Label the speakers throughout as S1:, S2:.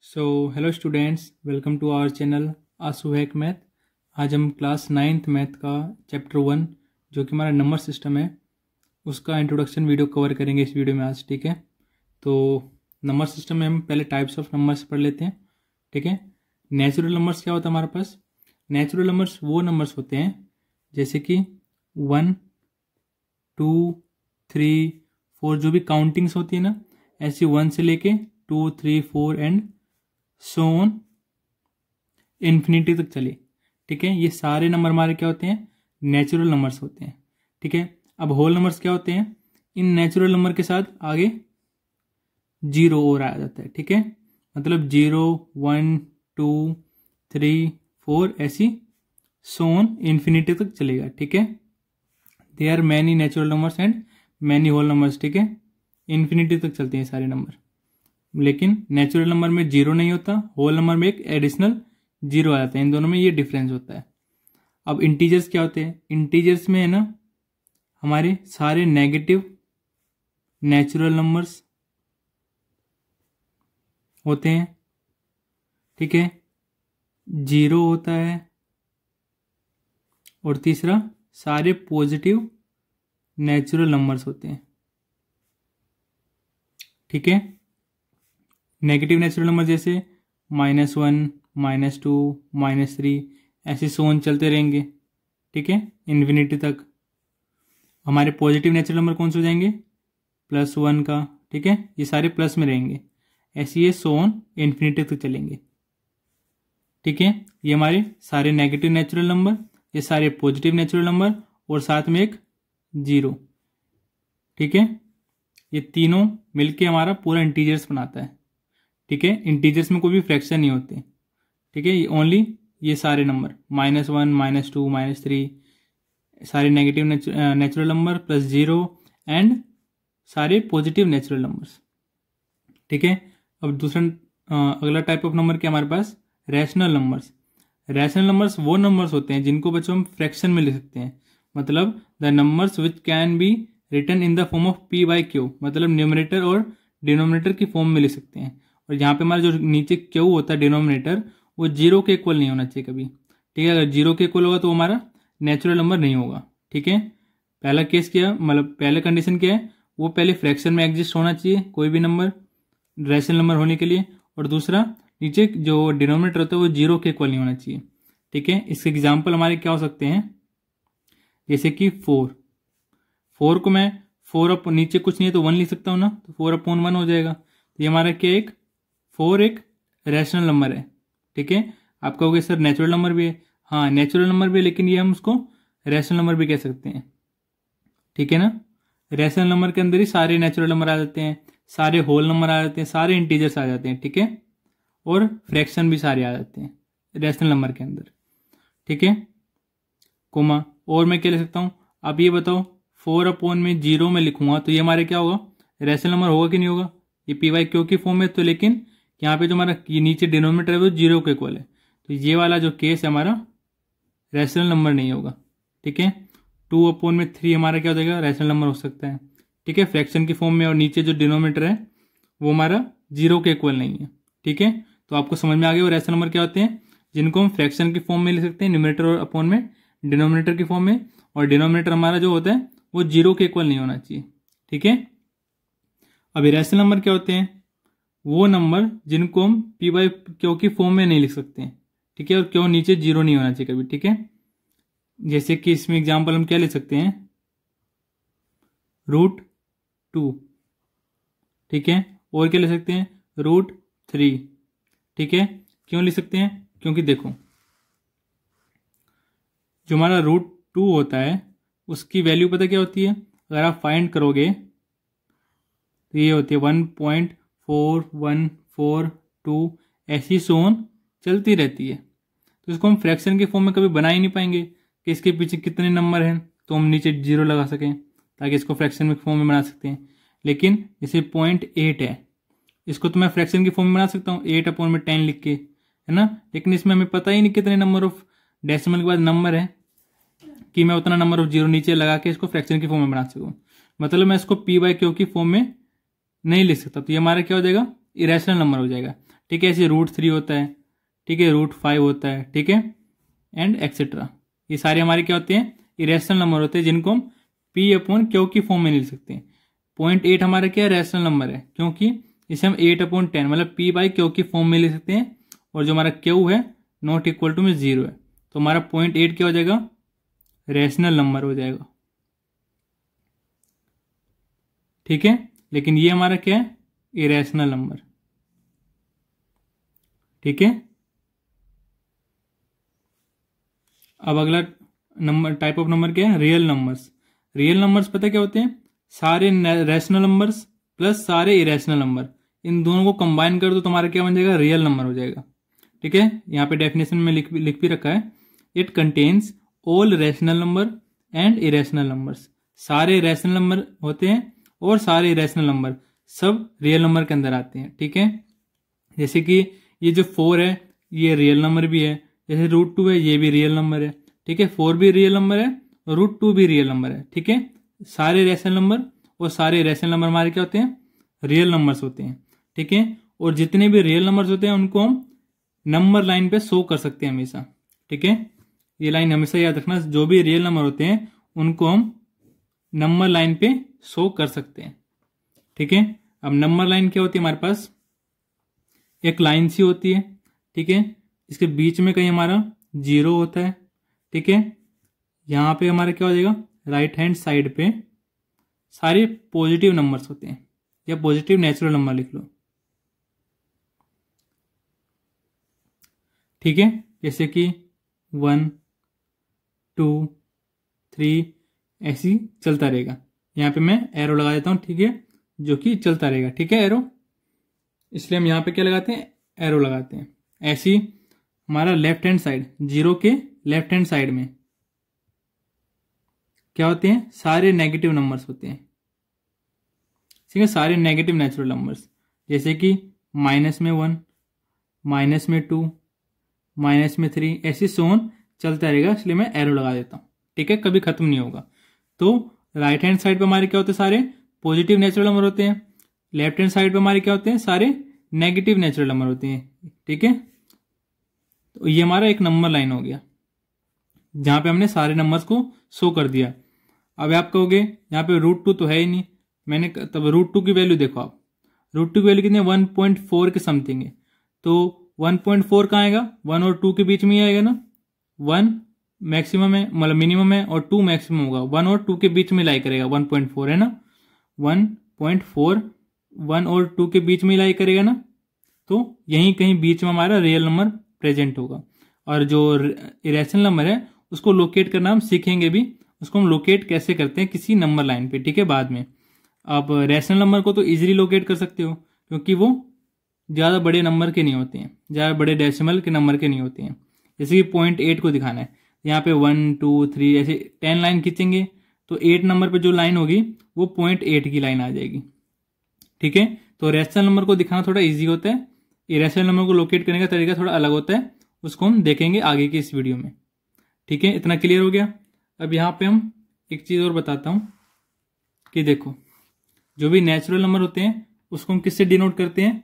S1: So hello students, welcome to our channel Aasu hack math. आज हम class 9th math का chapter 1 जो कि हमारा नंबर सिस्टम है उसका इंट्रोडक्शन वीडियो कवर करेंगे इस वीडियो में आज। ठीक है, तो नंबर सिस्टम में हम पहले टाइप्स ऑफ नंबर्स पढ़ लेते हैं। ठीक है, नेचुरल नंबर्स क्या होता है हमारे पास? नेचुरल नंबर्स वो नंबर्स होते हैं जैसे कि 1, 2, 3, 4 जो भी काउंटिंग्स होती है ना, ऐसी 1 से लेके 2, 3, 4 एंड सो ऑन इन्फिनिटी तक चले। ठीक है, ये सारे नंबर हमारे क्या होते हैं? नेचुरल नंबर्स होते हैं। ठीक है, अब होल नंबर्स क्या होते हैं? इन नेचुरल नंबर के साथ आगे जीरो और आ जाता है। ठीक है, मतलब 0, 1, 2, 3, 4 ऐसी सो ऑन इन्फिनिटी तक चलेगा। ठीक है, they are many natural numbers and many whole numbers. ठीक है, इन्फिनिटी तक चलते हैं सारे नंबर, लेकिन नेचुरल नंबर में जीरो नहीं होता, होल नंबर में एक एडिशनल जीरो आ जाता है। इन दोनों में ये डिफरेंस होता है। अब इंटीजर्स क्या होते हैं? इंटीजर्स में है ना हमारे सारे नेगेटिव नेचुरल नंबर्स होते हैं। ठीक है, जीरो होता है और तीसरा सारे पॉजिटिव नेचुरल नंबर्स होते हैं। ठीक है, नेगेटिव नेचुरल नंबर जैसे -1, -2, -3 ऐसे सोन चलते रहेंगे। ठीक है, इन्फिनिटी तक। हमारे पॉजिटिव नेचुरल नंबर कौन से हो जाएंगे? +1 का। ठीक है, ये सारे प्लस में रहेंगे, ऐसे ये सोन इन्फिनिटी तक चलेंगे। ठीक है, ये हमारे सारे नेगेटिव नेचुरल नंबर, ये सारे पॉजिटिव नेचुरल नंबर और साथ में एक जीरो। ठीक है, ये तीनों मिलके हमारा पूरा इंटीजर्स बनाता है। ठीक है, इंटीजर्स में कोई भी फ्रैक्शन नहीं होते। ठीक है, ओनली ये सारे नंबर -1, -2, -3 सारे negative natural number plus zero and सारे पॉजिटिव नेचुरल नंबर्स। ठीक है, अब दूसरा अगला टाइप ऑफ नंबर क्या हमारे पास? Rational numbers. रैशनल नंबर्स वो नंबर्स होते हैं जिनको बच्चों हम फ्रैक्शन में लिख सकते हैं। मतलब the numbers which can be written in the form of p/q, मतलब न्यूमरेटर और डिनोमिनेटर की फॉर्म में लिख सकते हैं। और यहाँ पे हमारा जो नीचे क्यू होता है डिनोमिनेटर, वो जीरो के इक्वल नहीं होना चाहिए कभी। ठीक है, अगर जीरो के इक्वल होगा तो हमारा नेचुरल नंबर नहीं होगा। ठीक है, पहला केस क्या, मतलब पहले कंडीशन क्या है? वो पहले फ्रैक्शन में एग्जिस्ट होना चाहिए कोई भी नंबर रैशनल नंबर होने के लिए, और दूसरा नीचे जो डिनोमिनेटर होता है वो जीरो के इक्वल नहीं होना चाहिए। ठीक है, इसके एग्जाम्पल हमारे क्या हो सकते हैं? जैसे कि 4 को मैं 4 अप नीचे कुछ नहीं है तो 1 लिख सकता हूँ ना, तो 4/1 हो जाएगा। तो ये हमारा क्या, 4 एक रैशनल नंबर है। ठीक है, आप कहोगे सर नेचुरल नंबर भी है। हाँ, नेचुरल नंबर भी है, लेकिन ये हम उसको रैशनल नंबर भी कह सकते हैं। ठीक है ना, रैशनल नंबर के अंदर ही सारे नेचुरल नंबर आ जाते हैं, सारे होल नंबर आ जाते हैं, सारे इंटीजर्स आ जाते हैं। ठीक है, और फ्रैक्शन भी सारे आ जाते हैं रैशनल नंबर के अंदर। ठीक है, कोमा और मैं क्या लिख सकता हूँ? आप ये बताओ, 4/0 में लिखूंगा तो ये हमारे क्या होगा? रैशनल नंबर होगा कि नहीं होगा? ये p/q की फॉर्म में, तो लेकिन यहाँ पे जो हमारा नीचे डिनोमिनेटर है वो जीरो के इक्वल है, तो ये वाला जो केस है हमारा रैशनल नंबर नहीं होगा। ठीक है, 2/3 हमारा क्या हो जाएगा? रैशनल नंबर हो सकता है। ठीक है, फ्रैक्शन की फॉर्म में, और नीचे जो डिनोमिनेटर है वो हमारा जीरो के इक्वल नहीं है। ठीक है, तो आपको समझ में आ गया वो रैशनल नंबर क्या होते हैं, जिनको हम फ्रैक्शन की फॉर्म में लिख सकते हैं, न्यूमरेटर और अपॉन में डिनोमिनेटर की फॉर्म में, और डिनोमिनेटर हमारा जो होता है वो जीरो के इक्वल नहीं होना चाहिए। ठीक है, अब रैशनल नंबर क्या होते हैं? वो नंबर जिनको हम p/q की फॉर्म में नहीं लिख सकते हैं। ठीक है, और क्यों नीचे जीरो नहीं होना चाहिए कभी। ठीक है, जैसे कि इसमें एग्जांपल हम क्या ले सकते हैं? √2। ठीक है, और क्या ले सकते हैं? √3। ठीक है, क्यों लिख सकते हैं? क्योंकि देखो, जो हमारा √2 होता है उसकी वैल्यू पता क्या होती है? अगर आप फाइंड करोगे तो ये होती है 1.4142, ऐसी सोन चलती रहती है। तो इसको हम फ्रैक्शन के फॉर्म में कभी बना ही नहीं पाएंगे कि इसके पीछे कितने नंबर हैं, तो हम नीचे जीरो लगा सकें ताकि इसको फ्रैक्शन में फॉर्म में बना सकते हैं। लेकिन जैसे 0.8 है, इसको तो मैं फ्रैक्शन की फॉर्म में बना सकता हूँ 8/10 लिख के, है ना। लेकिन इसमें हमें पता ही नहीं कितने नंबर ऑफ डेसिमल के बाद नंबर है कि मैं उतना नंबर ऑफ जीरो नीचे लगा के इसको फ्रैक्शन की फॉर्म में बना सकूँ। मतलब मैं इसको p/q की फॉर्म में नहीं लिख सकता, तो ये हमारा क्या हो जाएगा? इरेशनल नंबर हो जाएगा। ठीक है, ऐसे √3 होता है, ठीक है, √5 होता है, ठीक है, एंड एक्सेट्रा। ये सारे हमारे क्या होते हैं, इरेशनल नंबर होते हैं जिनको हम P/Q की फॉर्म में लिख सकते हैं। 0.8 हमारा क्या है, रैशनल नंबर है, क्योंकि इसे हम 8/10 मतलब P/Q की फॉर्म में लिख सकते हैं, और जो हमारा Q है नॉट इक्वल टू में 0 है, तो हमारा 0.8 क्या हो जाएगा, रैशनल नंबर हो जाएगा। ठीक है, लेकिन ये हमारा क्या है, इरेशनल नंबर। ठीक है, अब अगला नंबर, टाइप ऑफ नंबर क्या है, रियल नंबर्स। रियल नंबर्स पता क्या होते हैं, सारे रैशनल नंबर्स प्लस सारे इरेशनल नंबर, इन दोनों को कंबाइन कर दो तो हमारा क्या बन जाएगा, रियल नंबर हो जाएगा। ठीक है, यहाँ पे डेफिनेशन में लिख भी रखा है, it contains all rational number and irrational numbers. सारे रैशनल नंबर होते हैं और सारे इरेशनल नंबर सब रियल नंबर के अंदर आते हैं। ठीक है, जैसे कि ये जो 4 है ये रियल नंबर भी है, जैसे √2 है ये भी रियल नंबर है। ठीक है, 4 भी रियल नंबर है और √2 भी रियल नंबर है। ठीक है, सारे रैशनल नंबर और सारे इरेशनल नंबर हमारे क्या होते हैं, रियल नंबर्स होते हैं। ठीक है, और जितने भी रियल नंबर्स होते हैं उनको हम नंबर लाइन पे शो कर सकते हैं हमेशा। ठीक है, ये लाइन हमेशा याद रखना, जो भी रियल नंबर होते हैं उनको हम नंबर लाइन पे शो कर सकते हैं। ठीक है, अब नंबर लाइन क्या होती है, हमारे पास एक लाइन सी होती है। ठीक है, इसके बीच में कहीं हमारा 0 होता है। ठीक है, यहां पे हमारा क्या हो जाएगा, राइट हैंड साइड पे सारे पॉजिटिव नंबर्स होते हैं, या पॉजिटिव नेचुरल नंबर लिख लो। ठीक है, जैसे कि 1 2 3 ऐसी चलता रहेगा। यहां पे मैं एरो लगा देता हूं, ठीक है, जो कि चलता रहेगा। ठीक है, एरो, इसलिए हम यहां पे क्या लगाते हैं, एरो लगाते हैं। ऐसी हमारा लेफ्ट हैंड साइड, 0 के लेफ्ट हैंड साइड में क्या होते हैं, सारे नेगेटिव नंबर्स होते हैं। ठीक है, सारे नेगेटिव नेचुरल नंबर्स, जैसे कि -1 -2 -3 ऐसे सोन चलता रहेगा, इसलिए मैं एरो लगा देता हूं। ठीक है, कभी खत्म नहीं होगा। तो राइट हैंड साइड पे हमारे क्या होते हैं, सारे पॉजिटिव नेचुरल नंबर होते हैं, लेफ्ट हैंड साइड पे हमारे क्या होते हैं, सारे नेगेटिव नेचुरल नंबर होते हैं। ठीक है, तो ये हमारा एक नंबर लाइन हो गया जहां पे हमने सारे नंबर्स को शो कर दिया। अब आप कहोगे यहाँ पे √2 तो है ही नहीं, मैंने तब √2 की वैल्यू देखो आप, √2 की वैल्यू कितनी है, 1.4 के समथिंग है। तो 1.4 कहाँ आएगा, 1 और 2 के बीच में ही आएगा ना। 1 मैक्सिमम है, मतलब मिनिमम है, और 2 मैक्सिमम होगा, 1 और 2 के बीच में लाई करेगा, 1.4 है ना, 1.4 1 और 2 के बीच में लाई करेगा ना, तो यहीं कहीं बीच में हमारा रियल नंबर प्रेजेंट होगा। और जो इरेशनल नंबर है उसको लोकेट करना हम सीखेंगे भी, उसको हम लोकेट कैसे करते हैं किसी नंबर लाइन पे। ठीक है, बाद में। अब रैशनल नंबर को तो इजीली लोकेट कर सकते हो, क्योंकि वो ज़्यादा बड़े नंबर के नहीं होते हैं, ज़्यादा बड़े डेसिमल के नंबर के नहीं होते हैं। जैसे कि 0.8 को दिखाना है, यहाँ पे 1 2 3 ऐसे 10 लाइन खींचेंगे तो 8 नंबर पे जो लाइन होगी वो 0.8 की लाइन आ जाएगी। ठीक है, तो रैशनल नंबर को दिखाना थोड़ा ईजी होता है, इरेशनल नंबर को लोकेट करने का तरीका थोड़ा अलग होता है, उसको हम देखेंगे आगे की इस वीडियो में। ठीक है, इतना क्लियर हो गया। अब यहाँ पे हम एक चीज़ और बताता हूँ कि देखो, जो भी नेचुरल नंबर होते हैं उसको हम किससे डिनोट करते हैं,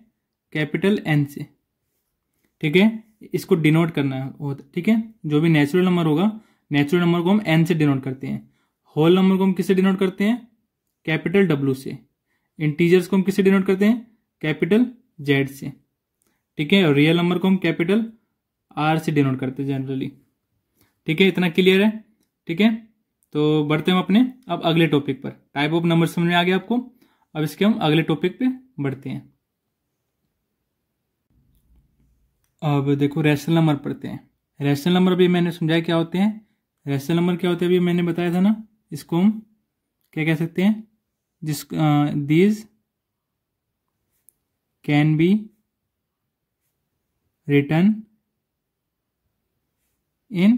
S1: कैपिटल N से। ठीक है, इसको डिनोट करना होता है। ठीक है, जो भी नेचुरल नंबर होगा, नेचुरल नंबर को हम N से डिनोट करते हैं। होल नंबर को हम किससे डिनोट करते हैं, कैपिटल W से। इंटीजर्स को हम किससे डिनोट करते हैं, कैपिटल Z से। ठीक है, और रियल नंबर को हम कैपिटल R से डिनोट करते हैं जनरली। ठीक है, इतना क्लियर है। ठीक है, तो बढ़ते हैं अपने अब अगले टॉपिक पर। टाइप ऑफ नंबर समझ में आ गया आपको, अब इसके हम अगले टॉपिक पे बढ़ते हैं। अब देखो रैशनल नंबर पढ़ते हैं। रैशनल नंबर अभी मैंने समझाया क्या होते हैं, रैशनल नंबर क्या होते हैं अभी मैंने बताया था ना, इसको हम क्या कह सकते हैं, these can be return in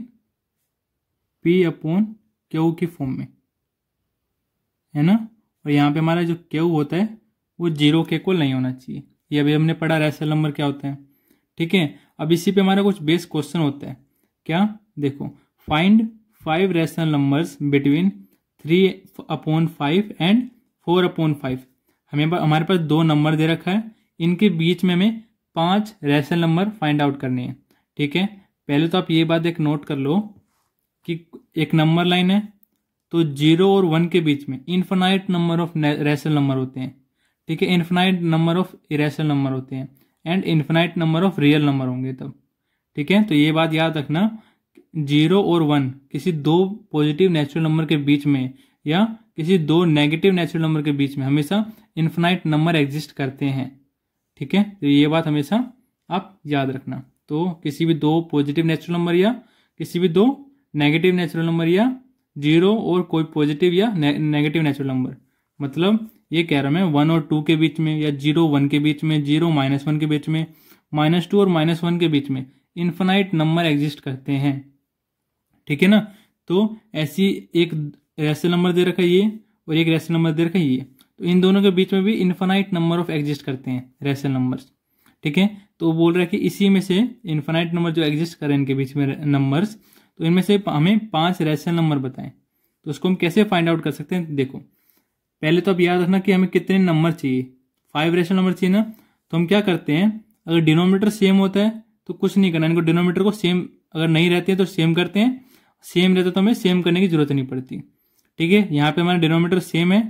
S1: P/Q की फॉर्म में, है ना। और यहाँ पे हमारा जो Q होता है वो 0 के इक्वल नहीं होना चाहिए। ये अभी हमने पढ़ा रैशनल नंबर क्या होता है। ठीक है, अब इसी पे हमारा कुछ बेस क्वेश्चन होता है। क्या, देखो, find 5 rational numbers between 3/5 and 4/5। हमारे पास 2 नंबर दे रखा है, इनके बीच में हमें 5 रैशनल नंबर फाइंड आउट करने हैं। ठीक है, पहले तो आप ये बात एक नोट कर लो कि एक नंबर लाइन है तो 0 और 1 के बीच में infinite number of rational number होते हैं। ठीक है, infinite number of irrational number होते हैं and infinite number of real number होंगे तब। ठीक है, तो ये बात याद रखना, 0 और 1 किसी दो पॉजिटिव नेचुरल नंबर के बीच में या किसी दो नेगेटिव नेचुरल नंबर के बीच में हमेशा इन्फिनाइट नंबर एग्जिस्ट करते हैं। ठीक है, तो ये बात हमेशा आप याद रखना। तो किसी भी दो पॉजिटिव नेचुरल नंबर या किसी भी दो नेगेटिव नेचुरल नंबर या 0 और कोई पॉजिटिव या नेगेटिव नेचुरल नंबर, मतलब ये कह रहा हूं मैं 1 और 2 के बीच में या 0 1 के बीच में, 0 -1 के बीच में, -2 और -1 के बीच में इन्फिनाइट नंबर एग्जिस्ट करते हैं। ठीक है ना, तो ऐसी एक रैशनल नंबर दे रखा है ये और एक रैशनल नंबर दे रखा है ये, तो इन दोनों के बीच में भी इन्फिनाइट नंबर ऑफ एग्जिस्ट करते हैं रैशनल नंबर्स। ठीक है, तो बोल रहा है कि इसी में से इन्फिनाइट नंबर जो एग्जिस्ट करें इनके बीच में नंबर्स, तो इनमें से हमें 5 रैशनल नंबर बताएं। तो उसको हम कैसे फाइंड आउट कर सकते हैं, देखो पहले तो अब याद रखना कि हमें कितने नंबर चाहिए, 5 रैशनल नंबर चाहिए ना। तो हम क्या करते हैं, अगर डिनोमिनेटर सेम होता है तो कुछ नहीं करना, इनको डिनोमिनेटर को सेम अगर नहीं रहते हैं तो सेम करते हैं, सेम रहता तो हमें सेम करने की जरूरत नहीं पड़ती। ठीक है, यहाँ पे हमारा डिनोमिनेटर सेम है।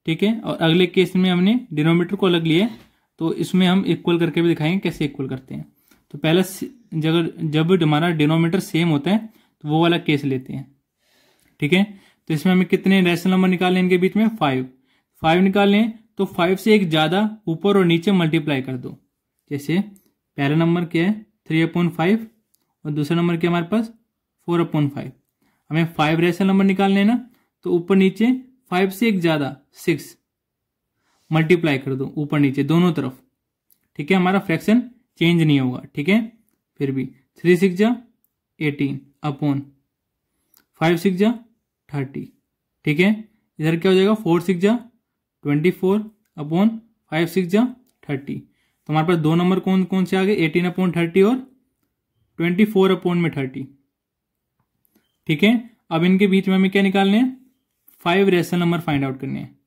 S1: ठीक है, और अगले केस में हमने डिनोमिनेटर को अलग लिया, तो इसमें हम इक्वल करके भी दिखाएंगे कैसे इक्वल करते हैं। तो पहला जब हमारा डिनोमिनेटर सेम होता है तो वो वाला केस लेते हैं। ठीक है, तो इसमें हमें कितने रैशनल नंबर निकालने इनके बीच में, 5 निकालने, तो 5 से एक ज्यादा ऊपर और नीचे मल्टीप्लाई कर दो। जैसे पहला नंबर क्या है 3/5 और दूसरा नंबर क्या हमारे पास 4/5। हमें 5 रैशनल नंबर निकालने हैं ना, तो ऊपर नीचे 5 से एक ज्यादा 6 मल्टीप्लाई कर दो ऊपर नीचे दोनों तरफ। ठीक है, हमारा फ्रैक्शन चेंज नहीं होगा। ठीक है, फिर भी 3 6 जा 18 अपॉन 5 6 जा 30। ठीक है, इधर क्या हो जाएगा 4 6 जा 24 अपॉन 5 6 जा 30। तो हमारे पास दो नंबर कौन कौन से आ गए, 18/30 और 24/30। ठीक है, अब इनके बीच में हमें क्या निकालने हैं, 5 रैशनल नंबर फाइंड आउट करने हैं।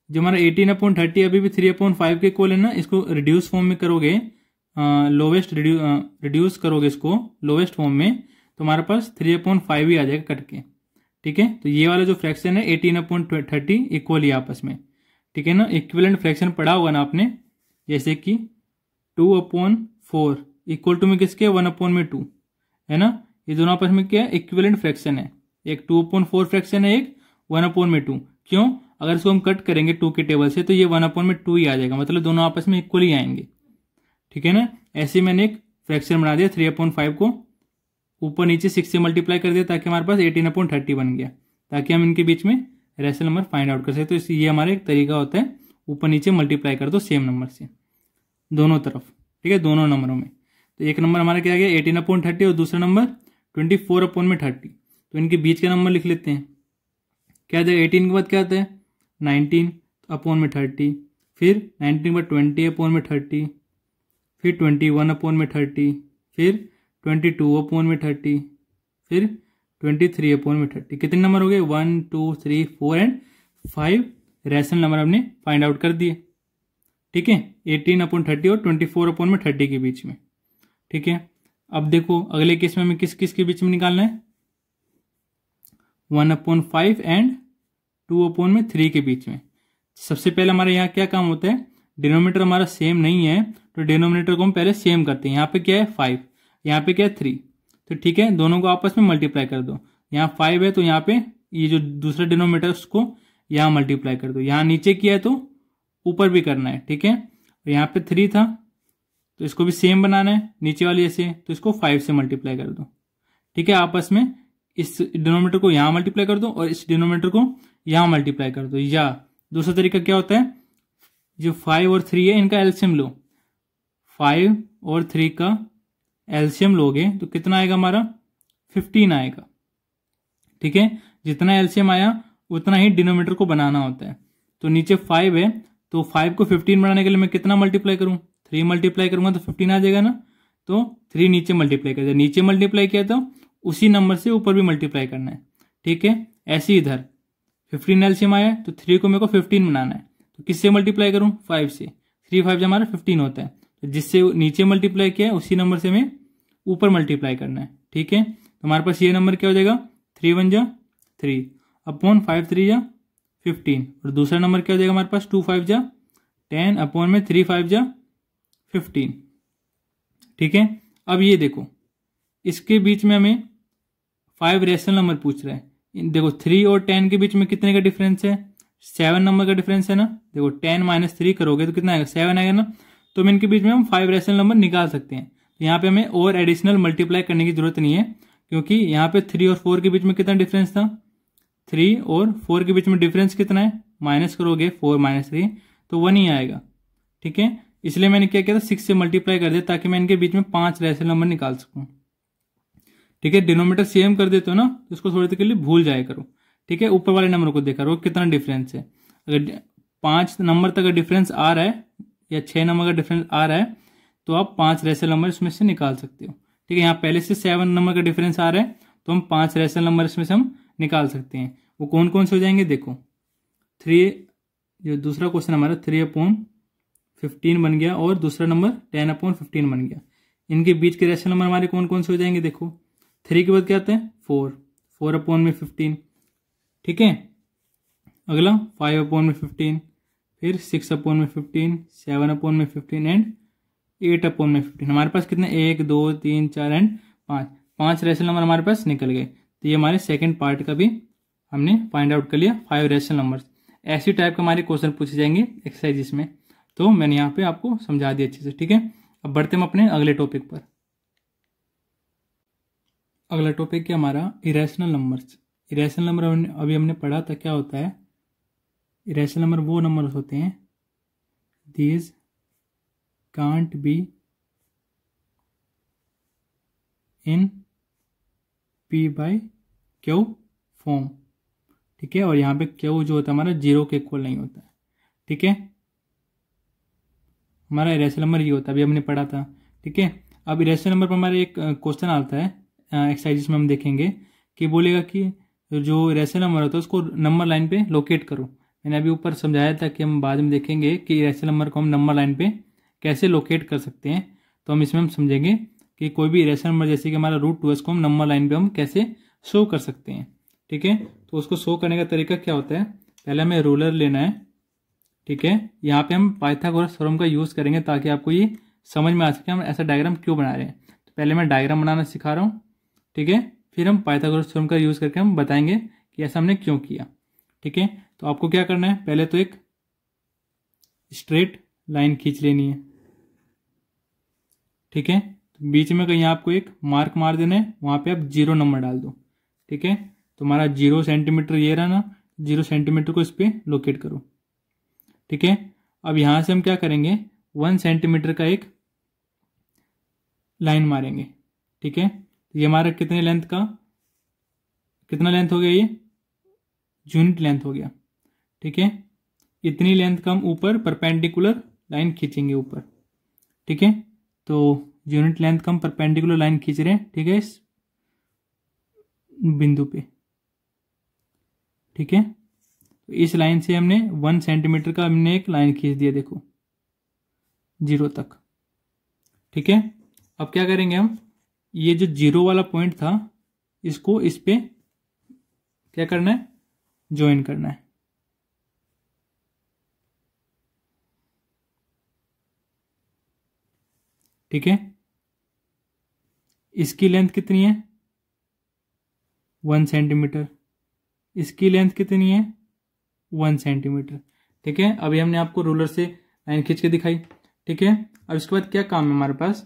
S1: जो हमारा 18/30 अभी भी 3/5 के इक्वल है ना, इसको रिड्यूस फॉर्म में करोगे, लोवेस्ट रिड्यूस करोगे इसको लोवेस्ट फॉर्म में, तो हमारे पास 3/5 ही आ जाएगा कट के। ठीक है, तो ये वाला जो फ्रैक्शन है 18/30 इक्वल ही आपस में। ठीक है ना, इक्विवेलेंट फ्रैक्शन पढ़ा होगा ना आपने, जैसे कि 2/4 इक्वल टू में किसके 1/2 है ना, ये दोनों आपस में क्या है इक्विवेलेंट फ्रैक्शन है, एक 2/4 फ्रैक्शन है, एक 1/2। क्यों, अगर इसको हम कट करेंगे 2 के टेबल से तो ये 1/2 ही आ जाएगा, मतलब दोनों आपस में इक्वल ही आएंगे। ठीक है ना, ऐसे मैंने एक फ्रैक्शन बना दिया 3/5 को ऊपर नीचे 6 से मल्टीप्लाई कर दिया ताकि हमारे पास 18/30 बन गया, ताकि हम इनके बीच में रैशनल नंबर फाइंड आउट कर सकते। तो ये हमारा एक तरीका होता है, ऊपर नीचे मल्टीप्लाई कर दो सेम नंबर से दोनों तरफ। ठीक है, दोनों नंबरों में। तो एक नंबर हमारा क्या आ गया 18/30 और दूसरा नंबर 24/30। तो इनके बीच का नंबर लिख लेते हैं, क्या आ जाएगा 18 के बाद क्या आता है 19/30, फिर 19/20/30, फिर 21/30, फिर 22/30, फिर 23/30। कितने नंबर हो गए 1 2 3 4 एंड 5 रैशनल नंबर हमने फाइंड आउट कर दिए। ठीक है, 18/30 और 24/30 के बीच में। ठीक है, अब देखो अगले केस में हमें किस किस के बीच में निकालना है, 1/5 एंड 2/3 के बीच में। सबसे पहले हमारे यहाँ क्या काम होता है, डिनोमिनेटर हमारा सेम नहीं है तो डिनोमिनेटर को हम पहले सेम करते हैं। यहाँ पे क्या है 5, यहाँ पे क्या है 3, तो ठीक है दोनों को आपस में मल्टीप्लाई कर दो। यहाँ 5 है तो यहाँ पे ये जो दूसरा डिनोमिनेटर उसको यहाँ मल्टीप्लाई कर दो, यहाँ नीचे किया है तो ऊपर भी करना है। ठीक है, और यहाँ पे 3 था तो इसको भी सेम बनाना है नीचे वाली ऐसे, तो इसको 5 से मल्टीप्लाई कर दो। ठीक है, आपस में इस डिनोमिनेटर को यहाँ मल्टीप्लाई कर दो और इस डिनोमिनेटर को यहाँ मल्टीप्लाई कर दो। या दूसरा तरीका क्या होता है, जो 5 और 3 है इनका एलसीएम लो, 5 और 3 का एलसीएम लोगे तो कितना आएगा हमारा 15 आएगा। ठीक है, जितना एलसीएम आया उतना ही डिनोमिनेटर को बनाना होता है। तो नीचे 5 है तो 5 को 15 बनाने के लिए मैं कितना मल्टीप्लाई करूं, 3 मल्टीप्लाई करूंगा तो 15 आ जाएगा ना, तो 3 नीचे मल्टीप्लाई कर दिया, नीचे मल्टीप्लाई किया तो उसी नंबर से ऊपर भी मल्टीप्लाई करना है। ठीक है, ऐसे ही इधर 15 एलसीएम आया तो 3 को मेरे को 15 बनाना है, तो किससे मल्टीप्लाई करूं 5 से, 3 5 हमारा 15 होता है, जिससे नीचे मल्टीप्लाई किया है उसी नंबर से हमें ऊपर मल्टीप्लाई करना है। ठीक है, तो हमारे पास ये नंबर क्या हो जाएगा, 3 1 जा 3 अपॉन 5 3 जा 15, और दूसरा नंबर क्या हो जाएगा हमारे पास 2 5 जा 10 अपॉन में 3 5 जा 15। ठीक है, अब ये देखो इसके बीच में हमें 5 रेशनल नंबर पूछ रहा है। देखो 3 और 10 के बीच में कितने का डिफरेंस है, 7 नंबर का डिफरेंस है ना। देखो 10 माइनस 3 करोगे तो कितना आएगा, 7 आएगा ना। तो इनके बीच में हम 5 रेशनल नंबर निकाल सकते हैं। तो यहाँ पे हमें और एडिशनल मल्टीप्लाई करने की जरूरत नहीं है, क्योंकि यहाँ पे 3 और 4 के बीच में कितना डिफरेंस था, 3 और 4 के बीच में डिफरेंस कितना है, माइनस करोगे 4 माइनस 3 तो 1 ही आएगा। ठीक है, इसलिए मैंने क्या किया था, 6 से मल्टीप्लाई कर दिया ताकि मैं इनके बीच में 5 रेशनल नंबर निकाल सकूं। ठीक है, डिनोमीटर सेम कर देते हो ना तो इसको थोड़ी देर के लिए भूल जाया करो। ठीक है, ऊपर वाले नंबर को देखा करो कितना डिफरेंस है। अगर 5 नंबर तक का डिफरेंस आ रहा है या 6 नंबर का डिफरेंस आ रहा है तो आप 5 रेशनल नंबर इसमें से निकाल सकते हो। ठीक है, यहाँ पहले से 7 नंबर का डिफरेंस आ रहा है तो हम 5 रेशनल नंबर इसमें से हम निकाल सकते हैं। वो कौन कौन से हो जाएंगे, देखो 3, जो दूसरा क्वेश्चन हमारा 3/15 बन गया, और दूसरा नंबर 10/15 बन गया। इनके बीच के रेशनल नंबर हमारे कौन कौन से हो जाएंगे, देखो 3 के बाद क्या आता है 4/15। ठीक है, अगला 5/15, फिर 6/15, 7/15 एंड 8/15। हमारे पास कितने, 1 2 3 4 एंड 5 रेशनल नंबर हमारे पास निकल गए। तो ये हमारे सेकंड पार्ट का भी हमने फाइंड आउट कर लिया, 5 रेशनल नंबर्स। ऐसी टाइप के हमारे क्वेश्चन पूछे जाएंगे एक्सरसाइज में, तो मैंने यहाँ पे आपको समझा दिया अच्छे से। ठीक है, अब बढ़ते हम अपने अगले टॉपिक पर। अगला टॉपिक है हमारा इरेशनल नंबर्स। इरेशनल नंबर अभी हमने पढ़ा था क्या होता है। इरेशनल नंबर वो नंबर होते हैं these can't be in P by Q form. ठीक है, और यहाँ पे क्यू जो होता है हमारा 0 के इक्वल नहीं होता है। ठीक है, हमारा इरेशनल नंबर ये होता है, अभी हमने पढ़ा था। ठीक है, अब इरेशनल नंबर पर हमारे एक क्वेश्चन आता है एक्सरसाइज में, हम देखेंगे कि बोलेगा कि जो इरेशनल नंबर होता है उसको नंबर लाइन पे लोकेट करो। मैंने अभी ऊपर समझाया था कि हम बाद में देखेंगे कि इरेशनल नंबर को हम नंबर लाइन पे कैसे लोकेट कर सकते हैं। तो हम इसमें हम समझेंगे कि कोई भी इरेशनल नंबर जैसे कि हमारा √2 इसको हम नंबर लाइन पे हम कैसे शो कर सकते हैं। ठीक है, तो उसको शो करने का तरीका क्या होता है, पहले हमें रूलर लेना है। ठीक है, यहाँ पे हम पाइथागोरस थ्योरम का यूज करेंगे ताकि आपको ये समझ में आ सके हम ऐसा डायग्राम क्यों बना रहे हैं। तो पहले मैं डायग्राम बनाना सिखा रहा हूँ। ठीक है, फिर हम पाइथागोरस थ्योरम का यूज करके हम बताएंगे कि ऐसा हमने क्यों किया। ठीक है, तो आपको क्या करना है, पहले तो एक स्ट्रेट लाइन खींच लेनी है। ठीक है, तो बीच में कहीं आपको एक मार्क मार देना है, वहां पे आप 0 नंबर डाल दो। ठीक है, तो हमारा 0 सेंटीमीटर ये रहा ना, 0 सेंटीमीटर को इस पर लोकेट करो। ठीक है, अब यहां से हम क्या करेंगे, 1 सेंटीमीटर का एक लाइन मारेंगे। ठीक है, ये हमारा कितने लेंथ का, कितना लेंथ हो गया, ये यूनिट लेंथ हो गया। ठीक है, इतनी लेंथ का हम ऊपर परपेंडिकुलर लाइन खींचेंगे ऊपर। ठीक है, तो यूनिट लेंथ का हम परपेंडिकुलर लाइन खींच रहे हैं। ठीक है, इस बिंदु पे। ठीक है, तो इस लाइन से हमने 1 सेंटीमीटर का हमने एक लाइन खींच दिया, देखो 0 तक। ठीक है, अब क्या करेंगे हम, ये जो 0 वाला पॉइंट था इसको इस पे क्या करना है, ज्वाइन करना है। ठीक है, इसकी लेंथ कितनी है, 1 सेंटीमीटर। इसकी लेंथ कितनी है, 1 सेंटीमीटर। ठीक है, अभी हमने आपको रूलर से लाइन खींच के दिखाई। ठीक है, अब इसके बाद क्या काम है हमारे पास,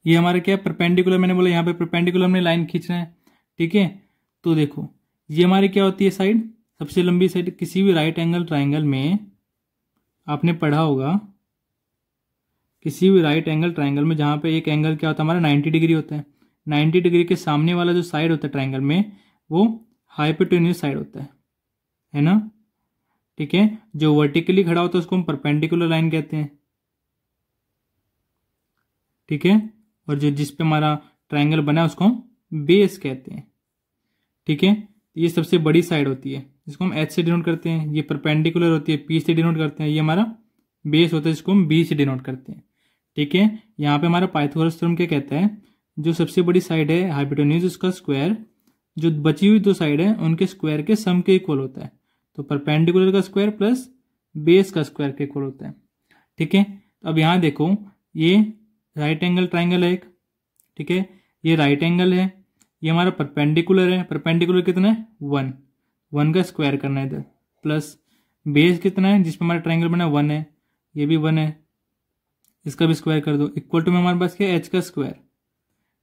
S1: ये हमारा क्या है, परपेंडिकुलर। मैंने बोला यहाँ पे परपेंडिकुलर हमने लाइन खींचना है। ठीक है, तो देखो ये हमारी क्या होती है साइड, सबसे लंबी साइड। किसी भी राइट एंगल ट्राइंगल में आपने पढ़ा होगा, किसी भी राइट एंगल ट्राइंगल में जहां पे एक एंगल क्या होता है हमारा 90 डिग्री होता है, 90 डिग्री के सामने वाला जो साइड होता है ट्राइंगल में वो हाइपोटेन्यूज साइड होता है ना। ठीक है, जो वर्टिकली खड़ा होता है उसको हम परपेंडिकुलर लाइन कहते हैं। ठीक है, और जो जिस पे हमारा ट्राइंगल बना है उसको हम बेस कहते हैं। ठीक है, ये सबसे बड़ी साइड होती है जिसको हम H से डिनोट करते हैं। ये परपेंडिकुलर होती है, P से डिनोट करते हैं। ये हमारा बेस होता है जिसको हम B से डिनोट करते हैं। ठीक है। यहाँ पे हमारा पाइथागोरस थ्योरम क्या कहता है, जो सबसे बड़ी साइड है हाइपोटेन्यूज उसका स्क्वायर जो बची हुई दो साइड है उनके स्क्वायर के सम के इक्वल होता है। तो परपेंडिकुलर का स्क्वायर प्लस बेस का स्क्वायर के इक्वल होता है। ठीक है। तो अब यहाँ देखो ये राइट एंगल ट्राइंगल है एक, ठीक है, ये राइट एंगल है, ये हमारा परपेंडिकुलर है। परपेंडिकुलर कितना है 1, 1 का स्क्वायर करना है इधर, प्लस बेस कितना है जिसमें हमारा ट्राइंगल बना 1 है, ये भी 1 है, इसका भी स्क्वायर कर दो। इक्वल टू में हमारे पास क्या है, एच का स्क्वायर।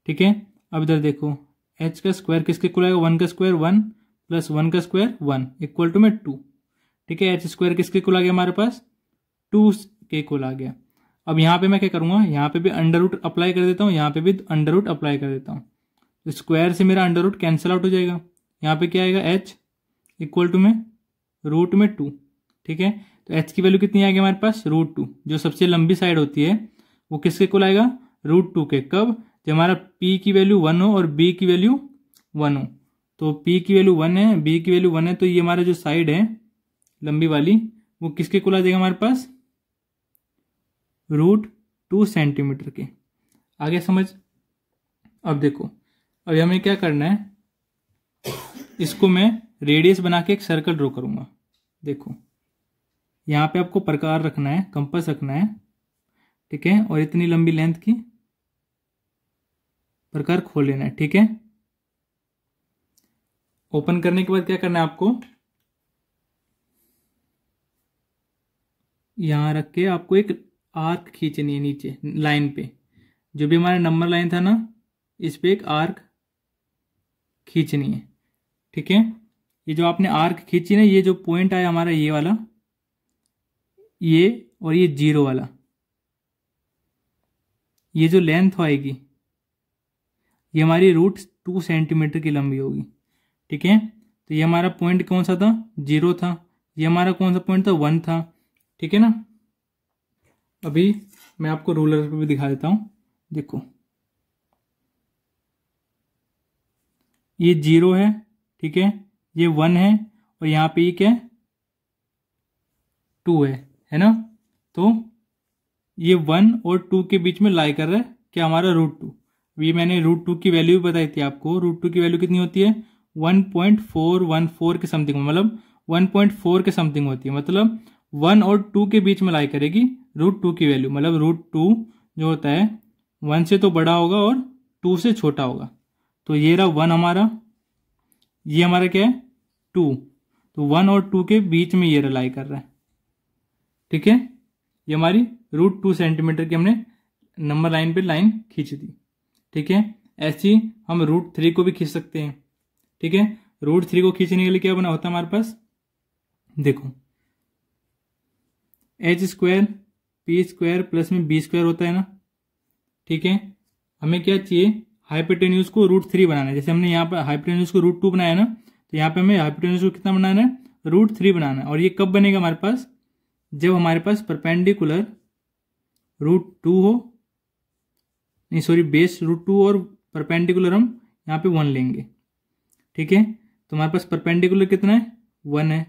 S1: ठीक है। अब इधर देखो एच का स्क्वायर किसके इक्वल आएगा, 1 का स्क्वायर 1 प्लस 1 का स्क्वायर 1 इक्वल टू में 2। ठीक है। एच स्क्वायर किसके इक्वल आ गया हमारे पास, 2 के इक्वल आ गया। अब यहाँ पे मैं क्या करूंगा, यहाँ पे भी अंडर रूट अप्लाई कर देता हूँ, यहाँ पे भी अंडर रूट अप्लाई कर देता हूँ। तो स्क्वायर से मेरा अंडर रूट कैंसिल आउट हो जाएगा। यहाँ पे क्या आएगा, एच इक्वल टू में रूट में 2। ठीक है। तो एच की वैल्यू कितनी आएगी हमारे पास, √2। जो सबसे लंबी साइड होती है वो किसके इक्वल आएगा, √2 के। कब, जब हमारा p की वैल्यू 1 हो और b की वैल्यू 1 हो। तो p की वैल्यू 1 है, b की वैल्यू 1 है, तो ये हमारा जो साइड है लंबी वाली वो किसके इक्वल आ जाएगा हमारे पास, √2 सेंटीमीटर के। आगे समझ। अब देखो अब हमें क्या करना है, इसको मैं रेडियस बना के एक सर्कल ड्रॉ करूंगा। देखो यहाँ पे आपको प्रकार रखना है, कंपास रखना है, ठीक है, और इतनी लंबी लेंथ की प्रकार खोल लेना है। ठीक है। ओपन करने के बाद क्या करना है आपको, यहां रख के आपको एक आर्क खींचनी है नीचे लाइन पे, जो भी हमारा नंबर लाइन था ना इस पे एक आर्क खींचनी है। ठीक है। ये जो आपने आर्क खींची ना, ये जो पॉइंट आया हमारा ये वाला, ये और ये 0 वाला, ये जो लेंथ आएगी ये हमारी √2 सेंटीमीटर की लंबी होगी। ठीक है। तो ये हमारा पॉइंट कौन सा था, 0 था। ये हमारा कौन सा पॉइंट था, 1 था। ठीक है ना। अभी मैं आपको रूलर पे भी दिखा देता हूं। देखो ये 0 है, ठीक है, ये 1 है, और यहाँ पे ये क्या है, 2 है ना। तो ये 1 और 2 के बीच में लाई कर रहा है क्या, हमारा √2। ये मैंने √2 की वैल्यू भी बताई थी आपको। √2 की वैल्यू कितनी होती है, 1.414 के समथिंग, मतलब 1.4 के समथिंग होती है। मतलब 1 और 2 के बीच में लाई करेगी √2 की वैल्यू। मतलब √2 जो होता है 1 से तो बड़ा होगा और 2 से छोटा होगा। तो ये रहा 1 हमारा, ये हमारा क्या है 2। तो 1 और 2 के बीच में ये लाई कर रहा है। ठीक है। ये हमारी √2 सेंटीमीटर की हमने नंबर लाइन पे लाइन खींच दी। ठीक है। ऐसी हम √3 को भी खींच सकते हैं। ठीक है। √3 को खींचने के लिए क्या बना होता है हमारे पास, देखो h square p square plus में b स्क्वायर होता है ना। ठीक है। हमें क्या चाहिए, हाइपोटेन्यूज को √3 बनाना है। जैसे हमने यहाँ पर हाइपोटेन्यूज को √2 बनाया ना, तो यहाँ पे हमें हाइपोटेन्यूज को कितना बनाना है, √3 बनाना है। और ये कब बनेगा हमारे पास, जब हमारे पास परपेंडिकुलर √2 हो, नहीं सॉरी बेस √2 और परपेंडिकुलर हम यहाँ पे 1 लेंगे। ठीक है। तो हमारे पास परपेंडिकुलर कितना है, 1 है,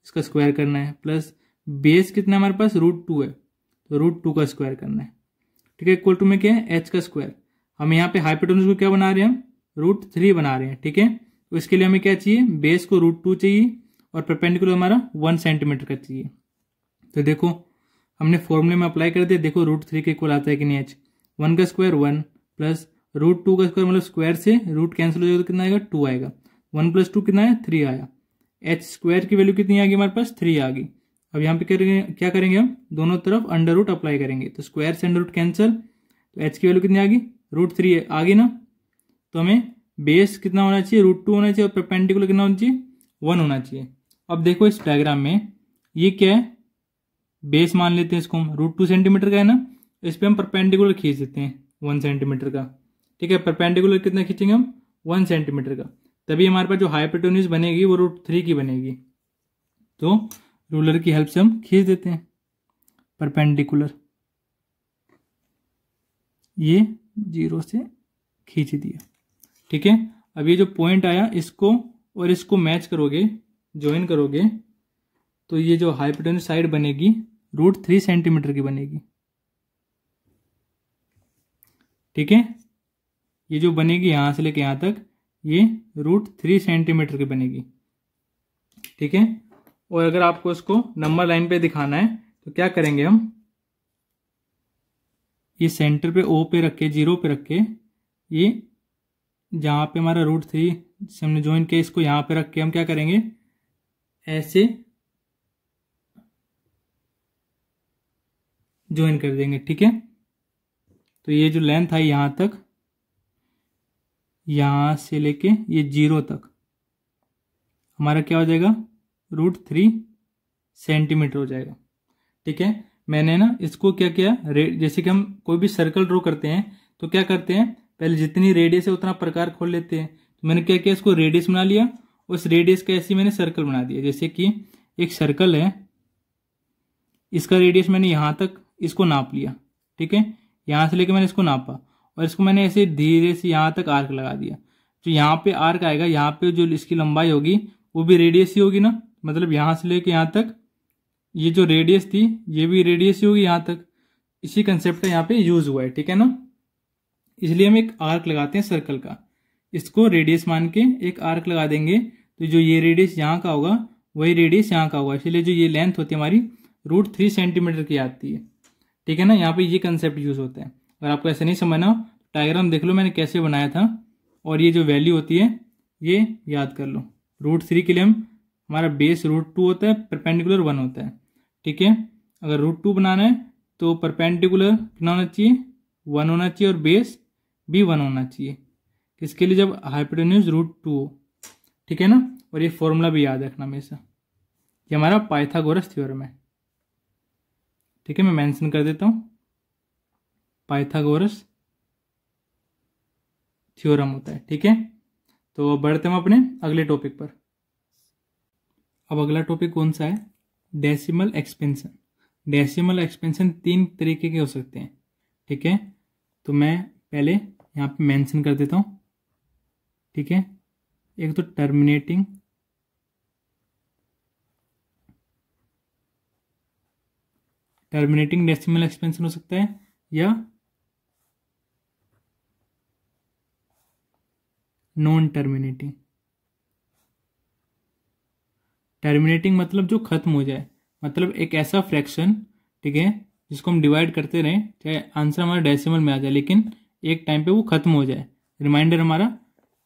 S1: इसका स्क्वायर करना है, प्लस बेस कितना है हमारे पास, √2 है, तो √2 का स्क्वायर करना है। ठीक है। इक्वल टू में क्या है, एच का स्क्वायर। हम यहाँ पे हाइपोटेन्यूज को क्या बना रहे हैं, हम √3 बना रहे हैं। ठीक है। तो इसके लिए हमें क्या चाहिए, बेस को √2 चाहिए और परपेंडिकुलर हमारा 1 सेंटीमीटर का चाहिए। तो देखो हमने फॉर्मूले में अप्लाई कर दिया। देखो √3 के इक्वल आता है कि नहीं, एच 1 का स्क्वायर 1 प्लस √2 का स्क्वायर, मतलब स्क्वायर से रूट कैंसिल हो जाएगा तो कितना आएगा, 2 आएगा। 1 + 2 कितना है, 3 आया। एच स्क्वायर की वैल्यू कितनी आ गई हमारे पास, 3 आ गई। अब यहाँ पे क्या करेंगे हम, दोनों तरफ अंडर रूट अप्लाई करेंगे। तो स्क्वायर से अंडर रूट कैंसिल, तो एच की वैल्यू कितनी आ गई, √3 आ गई ना। तो हमें बेस कितना होना चाहिए, √2 होना चाहिए, और परपेंडिकुलर कितना होना चाहिए, 1 होना चाहिए। अब देखो इस डायग्राम में ये क्या है, बेस मान लेते हैं इसको हम, √2 सेंटीमीटर का है ना। इस पर हम परपेंडिकुलर खींच देते हैं 1 सेंटीमीटर का। ठीक है। परपेंडिकुलर कितना खींचेंगे हम, 1 सेंटीमीटर का। तभी हमारे पास जो हाइपोटेन्यूज बनेगी वो √3 की बनेगी। तो रूलर की हेल्प से हम खींच देते हैं परपेंडिकुलर, ये 0 से खींच दिया। ठीक है। अब ये जो पॉइंट आया इसको और इसको मैच करोगे, ज्वाइन करोगे, तो ये जो हाइपोटेन्यूज साइड बनेगी √3 सेंटीमीटर की बनेगी। ठीक है, ये जो बनेगी यहाँ से लेके यहाँ तक ये √3 सेंटीमीटर की बनेगी। ठीक है, और अगर आपको इसको नंबर लाइन पे दिखाना है तो क्या करेंगे हम, ये सेंटर पे O पे रख के 0 पे रख के ये जहाँ पे हमारा √3 से हमने ज्वाइन किया इसको यहाँ पे रख के हम क्या करेंगे, ऐसे ज्वाइन कर देंगे। ठीक है, तो ये जो लेंथ है यहाँ तक, यहाँ से लेके ये 0 तक हमारा क्या हो जाएगा, √3 सेंटीमीटर हो जाएगा। ठीक है, मैंने ना इसको क्या किया, जैसे कि हम कोई भी सर्कल ड्रॉ करते हैं तो क्या करते हैं, पहले जितनी रेडियस है उतना प्रकार खोल लेते हैं। तो मैंने क्या किया, इसको रेडियस बना लिया, उस रेडियस का ऐसे मैंने सर्कल बना दिया। जैसे कि एक सर्कल है, इसका रेडियस मैंने यहाँ तक इसको नाप लिया। ठीक है, यहाँ से लेकर मैंने इसको नापा और इसको मैंने ऐसे धीरे से यहाँ तक आर्क लगा दिया। जो यहाँ पे आर्क आएगा, यहाँ पे जो इसकी लंबाई होगी वो भी रेडियस ही होगी ना, मतलब यहाँ से लेके यहाँ तक ये जो रेडियस थी ये भी रेडियस ही होगी यहाँ तक। इसी कंसेप्ट का यहाँ पे यूज हुआ है। ठीक है ना, इसलिए हम एक आर्क लगाते हैं सर्कल का, इसको रेडियस मान के एक आर्क लगा देंगे तो जो ये रेडियस यहाँ का होगा वही रेडियस यहाँ का होगा, इसलिए जो ये लेंथ होती है हमारी √3 सेंटीमीटर की आती है। ठीक है ना, यहाँ पे ये कंसेप्ट यूज होता है। अगर आपको ऐसा नहीं समझना डायग्राम देख लो मैंने कैसे बनाया था, और ये जो वैल्यू होती है ये याद कर लो। √3 के लिए हमारा बेस √2 होता है, परपेंडिकुलर 1 होता है। ठीक है, अगर √2 बनाना है तो परपेंडिकुलर कितना होना चाहिए, 1 होना चाहिए, और बेस भी 1 होना चाहिए। किसके लिए, जब हाइपोटेन्यूज √2 हो। ठीक है ना, और ये फॉर्मूला भी याद रखना हमेशा, ये हमारा पाइथागोरस थ्योरम है। ठीक है, मैं मेंशन कर देता हूं, पाइथागोरस थ्योरम होता है। ठीक है, तो बढ़ते हम अपने अगले टॉपिक पर। अब अगला टॉपिक कौन सा है, डेसिमल एक्सपेंशन। डेसिमल एक्सपेंशन 3 तरीके के हो सकते हैं। ठीक है, तो मैं पहले यहाँ पे मेंशन कर देता हूँ। ठीक है, एक तो टर्मिनेटिंग डेसिमल एक्सपेंशन हो सकता है, या नॉन टर्मिनेटिंग। टर्मिनेटिंग मतलब जो खत्म हो जाए, मतलब एक ऐसा फ्रैक्शन, ठीक है, जिसको हम डिवाइड करते रहें, चाहे आंसर हमारा डेसिमल में आ जाए लेकिन एक टाइम पे वो खत्म हो जाए। रिमाइंडर हमारा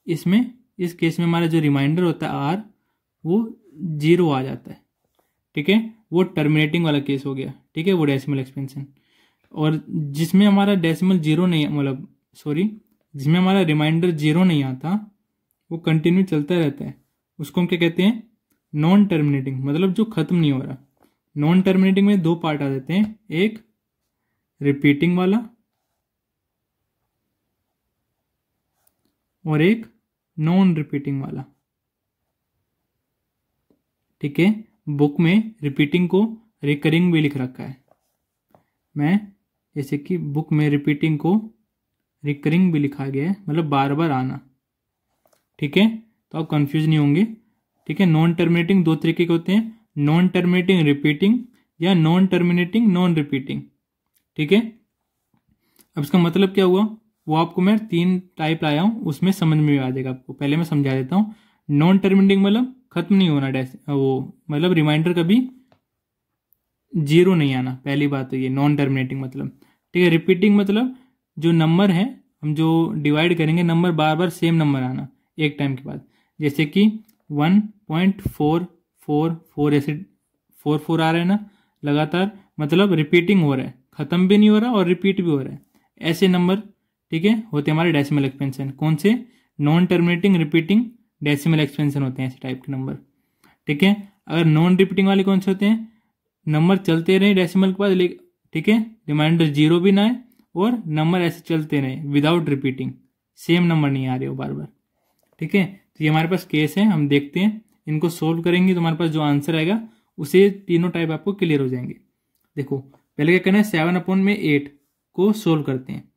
S1: इसमें, इस केस में हमारा जो रिमाइंडर होता है आर, वो 0 आ जाता है। ठीक है, वो टर्मिनेटिंग वाला केस हो गया। ठीक है, वो डेसिमल एक्सपेंशन। और जिसमें हमारा डेसिमल 0 नहीं, मतलब सॉरी, जिसमें हमारा रिमाइंडर 0 नहीं आता, वो कंटिन्यू चलता रहता है, उसको हम क्या कहते हैं, नॉन टर्मिनेटिंग, मतलब जो खत्म नहीं हो रहा। नॉन टर्मिनेटिंग में 2 पार्ट आ जाते हैं, एक रिपीटिंग वाला और एक नॉन रिपीटिंग वाला। ठीक है, बुक में रिपीटिंग को रिकरिंग भी लिख रखा है। मैं जैसे कि बुक में रिपीटिंग को रिकरिंग भी लिखा गया है, मतलब बार बार आना। ठीक है, तो आप कंफ्यूज नहीं होंगे। ठीक है, नॉन टर्मिनेटिंग 2 तरीके के होते हैं, नॉन टर्मिनेटिंग रिपीटिंग या नॉन टर्मिनेटिंग नॉन रिपीटिंग। ठीक है, अब इसका मतलब क्या हुआ, वो आपको मैं 3 टाइप लाया हूं, उसमें समझ में आ जाएगा आपको। पहले मैं समझा देता हूं। नॉन टर्मिनेटिंग मतलब खत्म नहीं होना, वो मतलब रिमाइंडर कभी 0 नहीं आना, पहली बात तो ये नॉन टर्मिनेटिंग मतलब। ठीक है, रिपीटिंग मतलब जो नंबर है हम जो डिवाइड करेंगे, नंबर बार बार सेम नंबर आना एक टाइम के बाद, जैसे कि 1.444 ऐसे 4 आ रहा है ना लगातार, मतलब रिपीटिंग हो रहा है, खत्म भी नहीं हो रहा और रिपीट भी हो रहा है, ऐसे नंबर। ठीक है, होते हमारे डेसिमल एक्सपेंशन। कौन से, non terminating repeating decimal expansion होते हैं ऐसे टाइप के नंबर। ठीक है, अगर नॉन रिपीटिंग वाले कौन से होते हैं, नंबर चलते रहे डेसिमल के बाद, ठीक है, रिमाइंडर 0 भी ना आए और नंबर ऐसे चलते रहे विदाउट रिपीटिंग, सेम नंबर नहीं आ रहे हो बार बार। ठीक है, तो ये हमारे पास केस है, हम देखते हैं इनको सोल्व करेंगे तो हमारे पास जो आंसर आएगा उसे तीनों टाइप आपको क्लियर हो जाएंगे। देखो पहले क्या करना है, 7/8 को सोल्व करते हैं।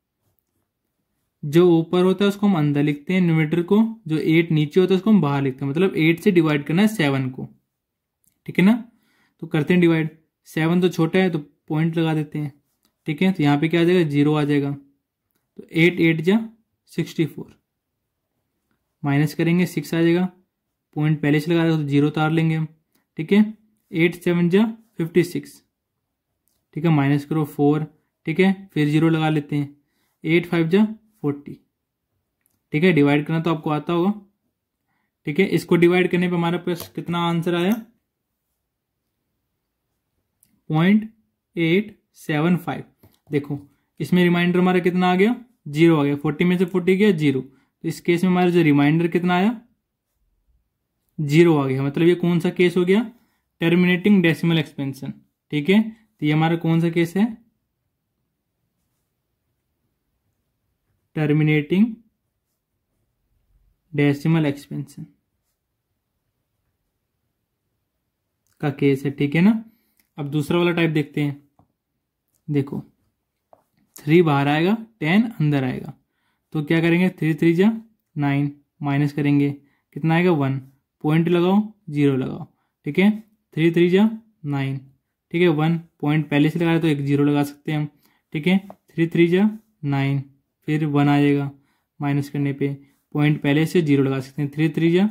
S1: जो ऊपर होता है उसको हम अंदर लिखते हैं न्यूमरेटर को, जो 8 नीचे होता है उसको हम बाहर लिखते हैं, मतलब 8 से डिवाइड करना है 7 को। ठीक है ना, तो करते हैं डिवाइड। 7 तो छोटा है तो पॉइंट लगा देते हैं। ठीक है, तो यहाँ पे क्या आ जाएगा, 0 आ जाएगा। तो 8 8 जा 64, माइनस करेंगे 6 आ जाएगा, पॉइंट पहले से लगा रहे हो तो 0 उतार लेंगे हम, ठीक है। 8 7 जा 56, ठीक है, माइनस करो 4, ठीक है, फिर 0 लगा लेते हैं, 8 5 जा 40, ठीक है। डिवाइड करना तो आपको आता होगा, ठीक है। इसको डिवाइड करने पे हमारे पास कितना आंसर आया, 0.875। देखो इसमें रिमाइंडर हमारा कितना आ गया, 0 आ गया, 40 में से 40 गया 0, तो इस केस में हमारा जो रिमाइंडर कितना आया, 0 आ गया। मतलब ये कौन सा केस हो गया, टर्मिनेटिंग डेसिमल एक्सपेंशन, ठीक है। तो ये हमारा कौन सा केस है, टर्मिनेटिंग डेसिमल एक्सपेंशन का केस है, ठीक है ना। अब दूसरा वाला टाइप देखते हैं। देखो 3 बाहर आएगा, 10 अंदर आएगा, तो क्या करेंगे, 3 3 जा 9, माइनस करेंगे कितना आएगा 1, पॉइंट लगाओ 0 लगाओ, ठीक है। 3 3 जा 9, ठीक है, 1 पॉइंट पहले से लगाया तो एक 0 लगा सकते हैं हम, ठीक है। 3 3 जा 9, फिर 1 आ जाएगा, माइनस करने पे पॉइंट पहले से 0 लगा सकते हैं, 3 3 जा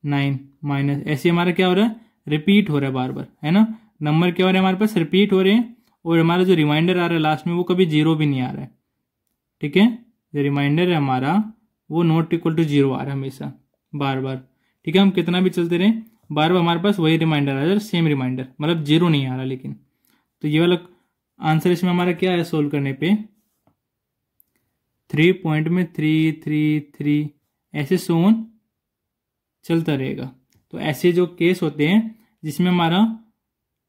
S1: 9 माइनस, ऐसे हमारा क्या हो रहा है, रिपीट हो रहा है बार बार, है ना। नंबर क्या हो रहे हैं हमारे पास, रिपीट हो रहे हैं, और हमारा जो रिमाइंडर आ रहा है लास्ट में वो कभी 0 भी नहीं आ रहा है, ठीक है। जो रिमाइंडर है हमारा वो नॉट इक्वल टू 0 आ रहा है हमेशा बार बार, ठीक है। हम कितना भी चलते रहे बार बार हमारे पास वही रिमाइंडर आ रहा है, सेम रिमाइंडर, मतलब 0 नहीं आ रहा। लेकिन तो ये वाला आंसर इसमें हमारा क्या है, सोल्व करने पे 3 पॉइंट में 3 3 3 ऐसे सोन चलता रहेगा। तो ऐसे जो केस होते हैं जिसमें हमारा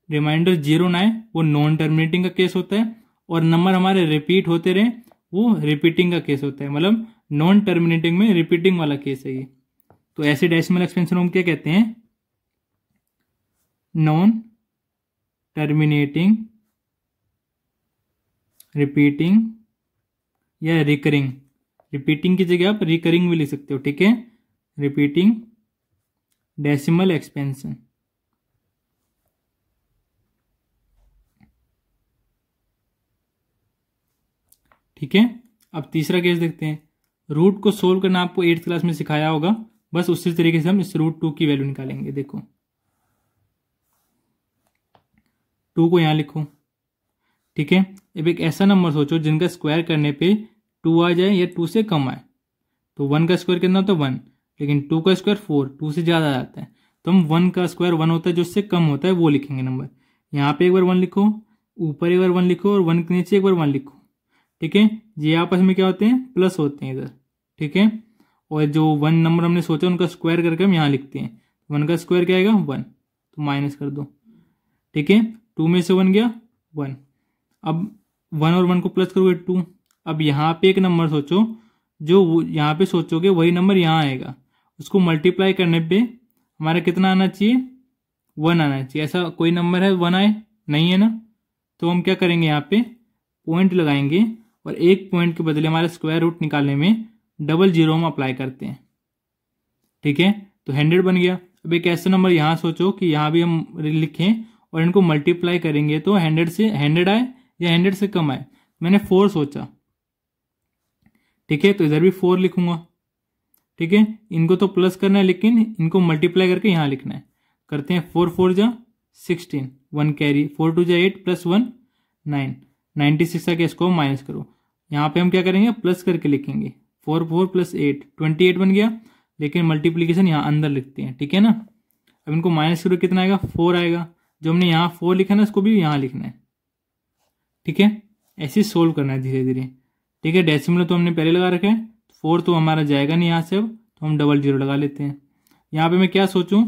S1: रिमाइंडर 0 ना आए वो नॉन टर्मिनेटिंग का केस होता है, और नंबर हमारे रिपीट होते रहे वो रिपीटिंग का केस होता है। मतलब नॉन टर्मिनेटिंग में रिपीटिंग वाला केस है ये। तो ऐसे डेसिमल एक्सपेंशन हम क्या कहते हैं, नॉन टर्मिनेटिंग, रिपीटिंग या रिकरिंग। रिपीटिंग की जगह आप रिकरिंग भी लिख सकते हो, ठीक है। रिपीटिंग डेसिमल एक्सपेंशन, ठीक है। अब तीसरा केस देखते हैं। रूट को सोल्व करना आपको 8th क्लास में सिखाया होगा, बस उसी तरीके से हम इस √2 की वैल्यू निकालेंगे। देखो 2 को यहां लिखो, ठीक है। अब एक ऐसा नंबर सोचो जिनका स्क्वायर करने पे 2 आ जाए या 2 से कम आए। तो 1 का स्क्वायर कितना होता है 1, लेकिन 2 का स्क्वायर 4, 2 से ज्यादा आता है, तो हम 1 का स्क्वायर 1 होता है जो उससे कम होता है वो लिखेंगे नंबर। यहाँ पे एक बार 1 लिखो, ऊपर एक बार 1 लिखो, और 1 के नीचे एक बार 1 लिखो, ठीक है। ये आपस में क्या होते हैं, प्लस होते हैं इधर, ठीक है। और जो 1 नंबर हमने सोचा उनका स्क्वायर करके हम यहाँ लिखते हैं। 1 का स्क्वायर क्या आएगा 1, तो माइनस कर दो, ठीक है। 2 में से 1 गया 1, अब 1 और 1 को प्लस करोगे 2। अब यहाँ पे एक नंबर सोचो, जो यहाँ पे सोचोगे वही नंबर यहाँ आएगा, उसको मल्टीप्लाई करने पे हमारा कितना आना चाहिए, 1 आना चाहिए। ऐसा कोई नंबर है 1 आए, नहीं है ना। तो हम क्या करेंगे, यहाँ पे पॉइंट लगाएंगे, और एक पॉइंट के बदले हमारे स्क्वायर रूट निकालने में डबल जीरो हम अप्लाई करते हैं, ठीक है। तो 100 बन गया। अब एक ऐसा नंबर यहाँ सोचो कि यहाँ भी हम लिखें और इनको मल्टीप्लाई करेंगे तो 100 से 100 आए या 100 से कम आए। मैंने 4 सोचा, ठीक है, तो इधर भी 4 लिखूंगा, ठीक है। इनको तो प्लस करना है लेकिन इनको मल्टीप्लाई करके यहाँ लिखना है। करते हैं 4 4 जा 16, 1 कैरी, 4 2 जा 8 प्लस 1 9, 96 का इसको माइनस करो। यहाँ पे हम क्या करेंगे, प्लस करके लिखेंगे, 4 4 प्लस 8 28 बन गया, लेकिन मल्टीप्लीकेशन यहाँ अंदर लिखते हैं, ठीक है ना। अब इनको माइनस करो, कितना आएगा 4 आएगा। जो हमने यहाँ 4 लिखा ना इसको भी यहाँ लिखना है, ठीक है। ऐसे सोल्व करना है धीरे धीरे, ठीक है। डेसिमल तो हमने पहले लगा रखा है, 4 तो हमारा जाएगा नहीं यहाँ से, अब तो हम डबल जीरो लगा लेते हैं। यहाँ पे मैं क्या सोचूं,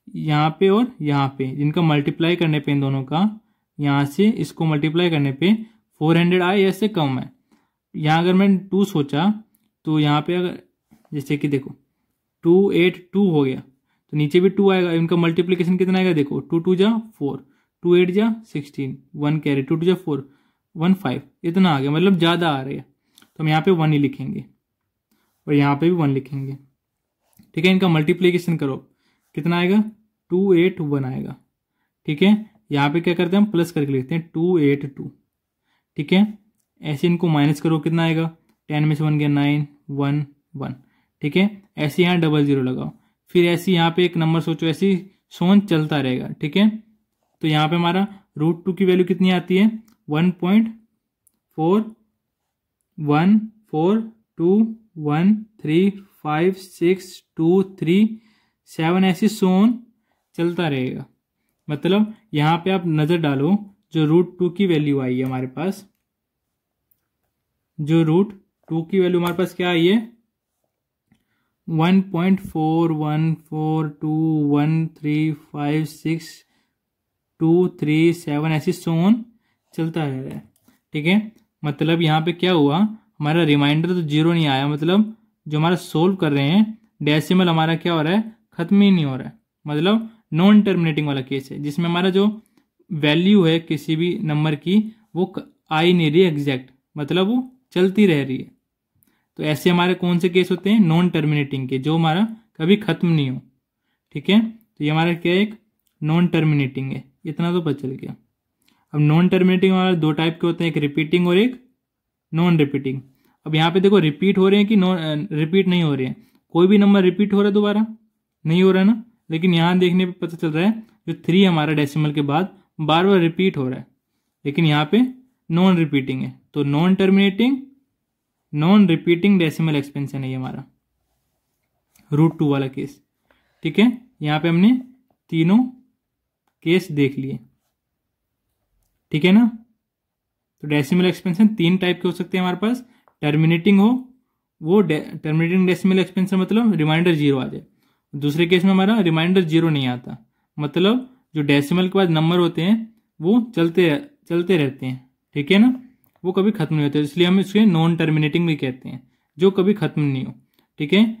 S1: यहाँ पे और यहाँ पे जिनका मल्टीप्लाई करने पे इन दोनों का, यहाँ से इसको मल्टीप्लाई करने पे 400 आए या इससे कम है। यहाँ अगर मैं 2 सोचा तो यहाँ पे अगर जैसे कि देखो 2 8 2 हो गया तो नीचे भी 2 आएगा। इनका मल्टीप्लीकेशन कितना आएगा, देखो 2 2 जा 4, 2 8 जा 16, 1 कैरी, 2 2 जा 4, 1 5, इतना आ गया, मतलब ज़्यादा आ रही है। तो हम यहाँ पे 1 ही लिखेंगे और यहाँ पे भी 1 लिखेंगे, ठीक है। इनका मल्टीप्लीकेशन करो, कितना आएगा 2 8 1 आएगा, ठीक है। यहाँ पे क्या करते हैं हम, प्लस करके लिखते हैं 2 8 2, ठीक है। ऐसे इनको माइनस करो, कितना आएगा, 10 में से 1 गया 9, 1 1, ठीक है। ऐसे यहाँ डबल जीरो लगाओ, फिर ऐसे यहाँ पे एक नंबर सोचो, ऐसे सोन चलता रहेगा, ठीक है। तो यहाँ पे हमारा √2 की वैल्यू कितनी आती है, 1.4142135623 ऐसे सोन चलता रहेगा। मतलब यहाँ पे आप नज़र डालो, जो √2 की वैल्यू आई है हमारे पास, जो √2 की वैल्यू हमारे पास क्या आई है, 1.4142135623 ऐसी सोन चलता रह रहा है, ठीक है। मतलब यहाँ पे क्या हुआ, हमारा रिमाइंडर तो जीरो नहीं आया, मतलब जो हमारा सोल्व कर रहे हैं डेसिमल हमारा क्या हो रहा है, खत्म ही नहीं हो रहा है। मतलब नॉन टर्मिनेटिंग वाला केस है, जिसमें हमारा जो वैल्यू है किसी भी नंबर की वो आ ही नहीं रही एग्जैक्ट, मतलब वो चलती रह रही है। तो ऐसे हमारे कौन से केस होते हैं, नॉन टर्मिनेटिंग के, जो हमारा कभी खत्म नहीं हो, ठीक है। तो ये हमारा क्या है, एक नॉन टर्मिनेटिंग है, इतना तो पता चल गया। अब नॉन टर्मिनेटिंग हमारे दो टाइप के होते हैं, एक रिपीटिंग और एक नॉन रिपीटिंग। अब यहाँ पे देखो रिपीट हो रहे हैं कि नॉन रिपीट नहीं हो रहे हैं, कोई भी नंबर रिपीट हो रहा है दोबारा नहीं हो रहा है ना, लेकिन यहाँ देखने पे पता चल रहा है जो 3 हमारा डेसिमल के बाद बार बार रिपीट हो रहा है, लेकिन यहाँ पे नॉन रिपीटिंग है। तो non terminating non repeating decimal expansion है ये हमारा √2 वाला केस, ठीक है। यहाँ पे हमने तीनों केस देख लिए, ठीक है ना। तो डेसिमल एक्सपेंशन 3 टाइप के हो सकते हैं हमारे पास, टर्मिनेटिंग हो, वो टर्मिनेटिंग डेसिमल एक्सपेंशन मतलब रिमाइंडर जीरो आ जाए। दूसरे केस में हमारा रिमाइंडर जीरो नहीं आता, मतलब जो डेसिमल के बाद नंबर होते हैं वो चलते रहते हैं, ठीक है ना, वो कभी खत्म नहीं होते, इसलिए हम इसके नॉन टर्मिनेटिंग भी कहते हैं, जो कभी खत्म नहीं हो, ठीक है।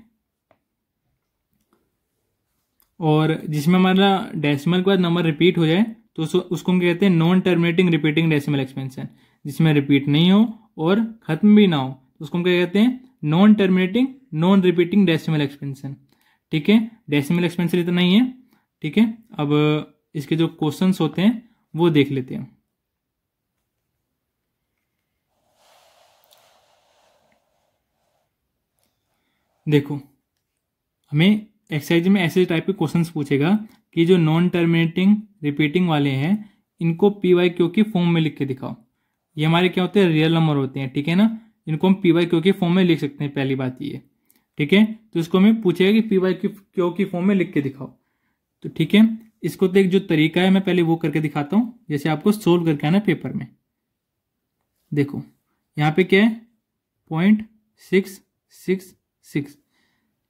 S1: और जिसमें हमारा डेसिमल के बाद नंबर रिपीट हो जाए तो उसको हम कहते हैं non terminating repeating decimal expansion. जिसमें रिपीट नहीं हो और खत्म भी ना हो तो उसको हम क्या कहते हैं, non terminating non repeating decimal expansion, ठीक है। डेसिमल एक्सपेंशन इतना ही है, ठीक है। अब इसके जो क्वेश्चंस होते हैं वो देख लेते हैं। देखो हमें एक्सरसाइज में ऐसे टाइप के क्वेश्चंस पूछेगा कि जो नॉन टर्मिनेटिंग रिपीटिंग वाले हैं इनको PYQ की फॉर्म में लिख के दिखाओ। ये हमारे क्या होते हैं, रियल नंबर होते हैं, ठीक है ना। इनको हम PYQ की फॉर्म में लिख सकते हैं, पहली बात ये, ठीक है। तो इसको हमें पूछेगा कि PYQ की फॉर्म में लिख के दिखाओ, तो ठीक है। इसको तो एक जो तरीका है मैं पहले वो करके दिखाता हूं, जैसे आपको सोल्व करके आना पेपर में। देखो यहाँ पे क्या है, 0.666,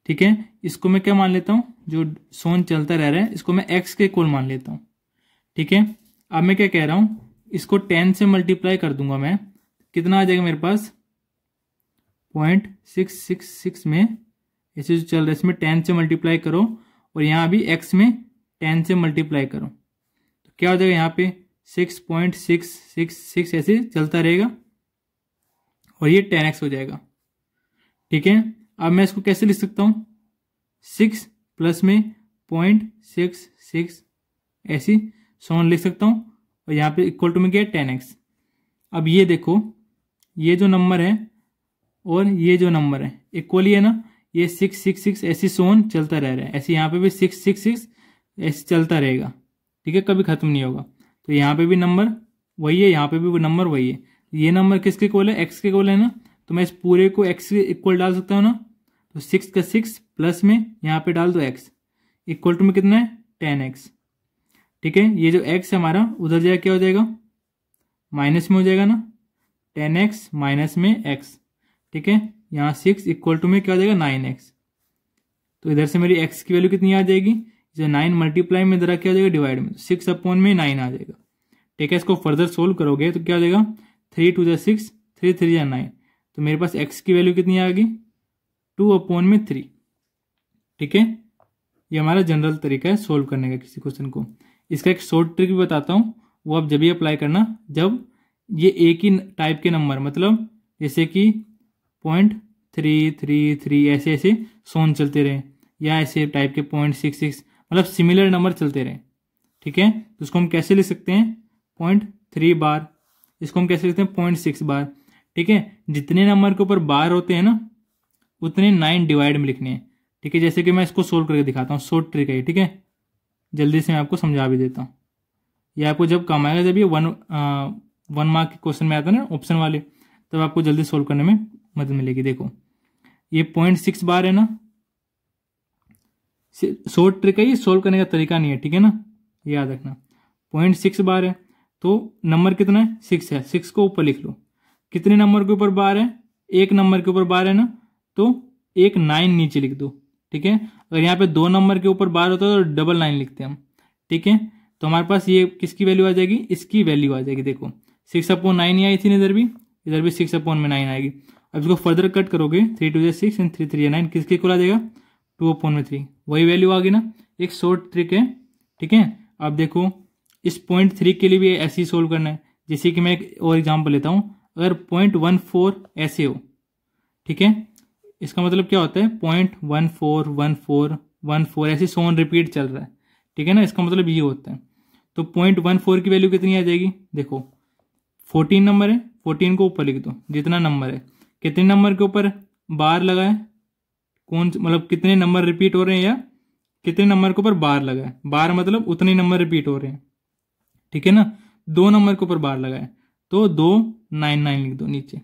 S1: ठीक है। इसको मैं क्या मान लेता हूं, जो सोन चलता रह रहा है इसको मैं x के इक्वल मान लेता हूं, ठीक है। अब मैं क्या कह रहा हूं, इसको 10 से मल्टीप्लाई कर दूंगा मैं, कितना आ जाएगा मेरे पास, 0.666 में ऐसे जो चल रहा है इसमें 10 से मल्टीप्लाई करो और यहाँ भी x में 10 से मल्टीप्लाई करो, तो क्या हो जाएगा, यहाँ पे 6.666 ऐसे चलता रहेगा और ये 10x हो जाएगा, ठीक है। अब मैं इसको कैसे लिख सकता हूं, 6 प्लस में 0.66 ऐसी सोन लिख सकता हूं और यहाँ पे इक्वल टू में क्या है, 10x। अब ये देखो ये जो नंबर है और ये जो नंबर है इक्वल ही है ना, ये 666 ऐसी सोन चलता रह रहा है, ऐसे यहाँ पे भी 666 ऐसे चलता रहेगा, ठीक है, कभी खत्म नहीं होगा। तो यहाँ पे भी नंबर वही है, यहाँ पे भी वो नंबर वही है, ये नंबर किसके इक्वल है, x के इक्वल है ना, तो मैं इस पूरे को x के इक्वल डाल सकता हूँ ना। तो 6 का 6 प्लस में यहाँ पे डाल दो x, इक्वल टू में कितना है, 10x, ठीक है। ये जो x है हमारा उधर जाएगा क्या हो जाएगा, माइनस में हो जाएगा ना, 10x माइनस में x, ठीक है। यहाँ 6 इक्वल टू में क्या हो जाएगा, 9x। तो इधर से मेरी x की वैल्यू कितनी आ जाएगी, जो 9 मल्टीप्लाई में इधर क्या हो जाएगा, डिवाइड में, 6 अपॉन में 9 आ जाएगा, ठीक है। इसको फर्दर सोल्व करोगे तो क्या हो जाएगा, 3 2 6, 3 3 9, तो मेरे पास x की वैल्यू कितनी आ गई, 2/3, ठीक है। ये हमारा जनरल तरीका है सोल्व करने का किसी क्वेश्चन को। इसका एक शॉर्ट ट्रिक भी बताता हूँ, वो आप जब भी अप्लाई करना जब ये एक ही टाइप के नंबर, मतलब जैसे कि 0.333 ऐसे ऐसे सोन चलते रहे, या ऐसे टाइप के 0.66, मतलब सिमिलर नंबर चलते रहे, ठीक है। तो इसको हम कैसे लिख सकते हैं, 0.3 बार, इसको हम कैसे लिखते हैं, 0.6 बार, ठीक है, जितने नंबर के ऊपर बार होते हैं ना उतने 9 डिवाइड में लिखने हैं। ठीक है, जैसे कि मैं इसको सोल्व करके दिखाता हूँ, शॉर्ट ट्रिक है। ठीक है, जल्दी से मैं आपको समझा भी देता हूँ। ये आपको जब काम आएगा, जब ये वन मार्क के क्वेश्चन में आता है ना ऑप्शन वाले, तब आपको जल्दी सोल्व करने में मदद मिलेगी। देखो ये 0.6 बार है ना, शॉर्ट ट्रिक है, ये सोल्व करने का तरीका नहीं है। ठीक है ना, याद रखना। 0.6 बार है तो नंबर कितना है, 6 है, 6 को ऊपर लिख लो। कितने नंबर के ऊपर बार है, एक नंबर के ऊपर बार है ना, तो एक 9 नीचे लिख दो। ठीक है, अगर यहाँ पे 2 नंबर के ऊपर बार होता है तो डबल 9 लिखते हैं हम। ठीक है, तो हमारे पास ये किसकी वैल्यू आ जाएगी, इसकी वैल्यू आ जाएगी। देखो 6/9 ही आई थी, इधर भी 6/9 आएगी। अब इसको फर्दर कट करोगे, 3 2 6 एंड 3 3 9, किसके इक्वल आ जाएगा, 2/3, वही वैल्यू आ गई ना। एक शॉर्ट ट्रिक है। ठीक है, अब देखो इस 0.3 के लिए भी ऐसे ही सोल्व करना है। जैसे कि मैं एक और एग्जाम्पल लेता हूं, अगर 0.14 ऐसे हो, ठीक है, इसका मतलब क्या होता है, 0.141414 ऐसे सोन रिपीट चल रहा है। ठीक है ना, इसका मतलब ये होता है। तो 0.14 की वैल्यू कितनी आ जाएगी, देखो 14 नंबर है, 14 को ऊपर लिख दो जितना नंबर है। कितने नंबर के ऊपर बार लगा है, कौन मतलब कितने नंबर रिपीट हो रहे हैं, या कितने नंबर के ऊपर बार लगा है। बार मतलब उतने नंबर रिपीट हो रहे हैं। ठीक है ना, 2 नंबर के ऊपर बार लगा है तो 299 लिख दो नीचे।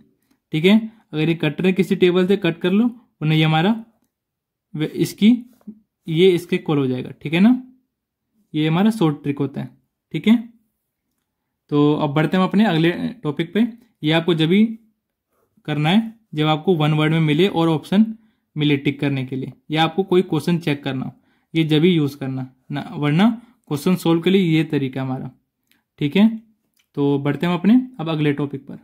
S1: ठीक है, अगर ये कट रहे किसी टेबल से कट कर लो, वरना ये हमारा ये इसके इक्वल हो जाएगा। ठीक है ना, ये हमारा शॉर्ट ट्रिक होता है। ठीक है, तो अब बढ़ते हैं अपने अगले टॉपिक पे। ये आपको जब भी करना है जब आपको 1 वर्ड में मिले और ऑप्शन मिले टिक करने के लिए, या आपको कोई क्वेश्चन चेक करना हो, ये जब भी यूज करना ना, वरना क्वेश्चन सोल्व के लिए ये तरीका हमारा। ठीक है, तो बढ़ते हैं अपने अब अगले टॉपिक पर।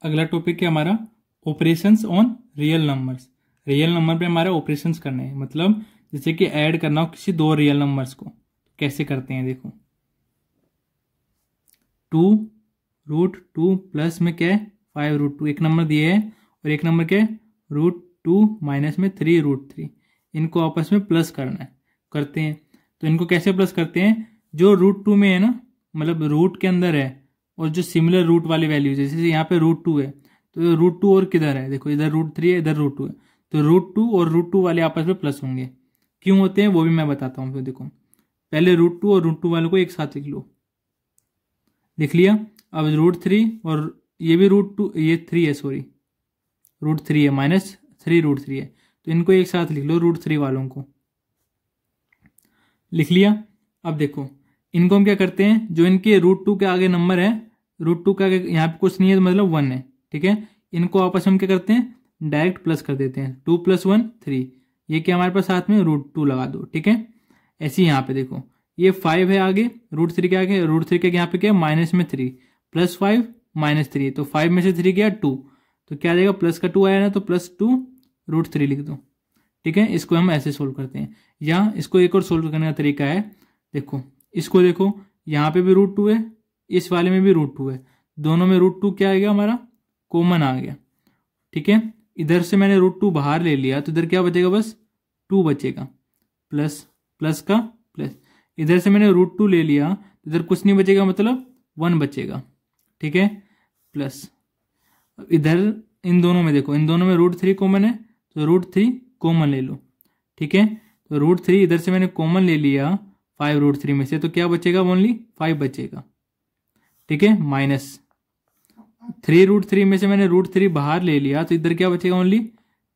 S1: अगला टॉपिक है हमारा operations on real numbers. Real number पे हमारा ऑपरेशंस करने हैं, मतलब जैसे कि ऐड करना हो किसी 2 रियल नंबर्स को, कैसे करते हैं देखो। 2√2 प्लस में क्या है 5√2, एक नंबर दिए है और एक नंबर क्या है √2 माइनस में 3√3, इनको आपस में प्लस करना है, करते हैं। तो इनको कैसे प्लस करते हैं, जो √2 में है ना, मतलब रूट के अंदर है, और जो सिमिलर रूट वाली वैल्यू, जैसे यहाँ पे √2 है तो √2 और किधर है, देखो इधर √3 है, इधर √2 है, तो √2 और √2 वाले आपस में प्लस होंगे। क्यों होते हैं वो भी मैं बताता हूँ। फिर देखो पहले √2 और √2 वालों को एक साथ लिख लो, लिख लिया। अब √3 और ये भी √2, ये 3 है, सॉरी √3 है, माइनस 3√3 है, तो इनको एक साथ लिख लो, √3 वालों को लिख लिया। अब देखो इनको हम क्या करते हैं, जो इनके √2 के आगे नंबर है, √2 के आगे यहाँ पे कुछ नहीं है, मतलब 1 है। ठीक है, इनको आपस में क्या करते हैं, डायरेक्ट प्लस कर देते हैं। 2 + 1 3, ये क्या हमारे पास साथ में √2 लगा दो। ठीक है, ऐसे ही यहाँ पे देखो ये 5 है आगे, √3 के आगे, √3 के यहाँ पे क्या माइनस में 3, +5 -3, तो 5 में से 3 गया 2, तो क्या आ जाएगा, प्लस का 2 आया ना, तो +2 √3 लिख दो। ठीक है, इसको हम ऐसे सोल्व करते हैं। या इसको एक और सोल्व करने का तरीका है, देखो इसको देखो, यहाँ पे भी √2 है, इस वाले में भी √2 है, दोनों में √2 क्या आ गया हमारा, कॉमन आ गया। ठीक है, इधर से मैंने √2 बाहर ले लिया, तो इधर क्या बचेगा, बस 2 बचेगा, प्लस का प्लस। इधर से मैंने √2 ले लिया, इधर कुछ नहीं बचेगा, मतलब 1 बचेगा। ठीक है, प्लस इधर इन दोनों में देखो, इन दोनों में √3 कॉमन है, तो √3 कॉमन ले लो। ठीक है, तो √3 इधर से मैंने कॉमन ले लिया 5√3 में से, तो क्या बचेगा, ओनली 5 बचेगा। ठीक है, माइनस 3√3 में से मैंने √3 बाहर ले लिया, तो इधर क्या बचेगा, ओनली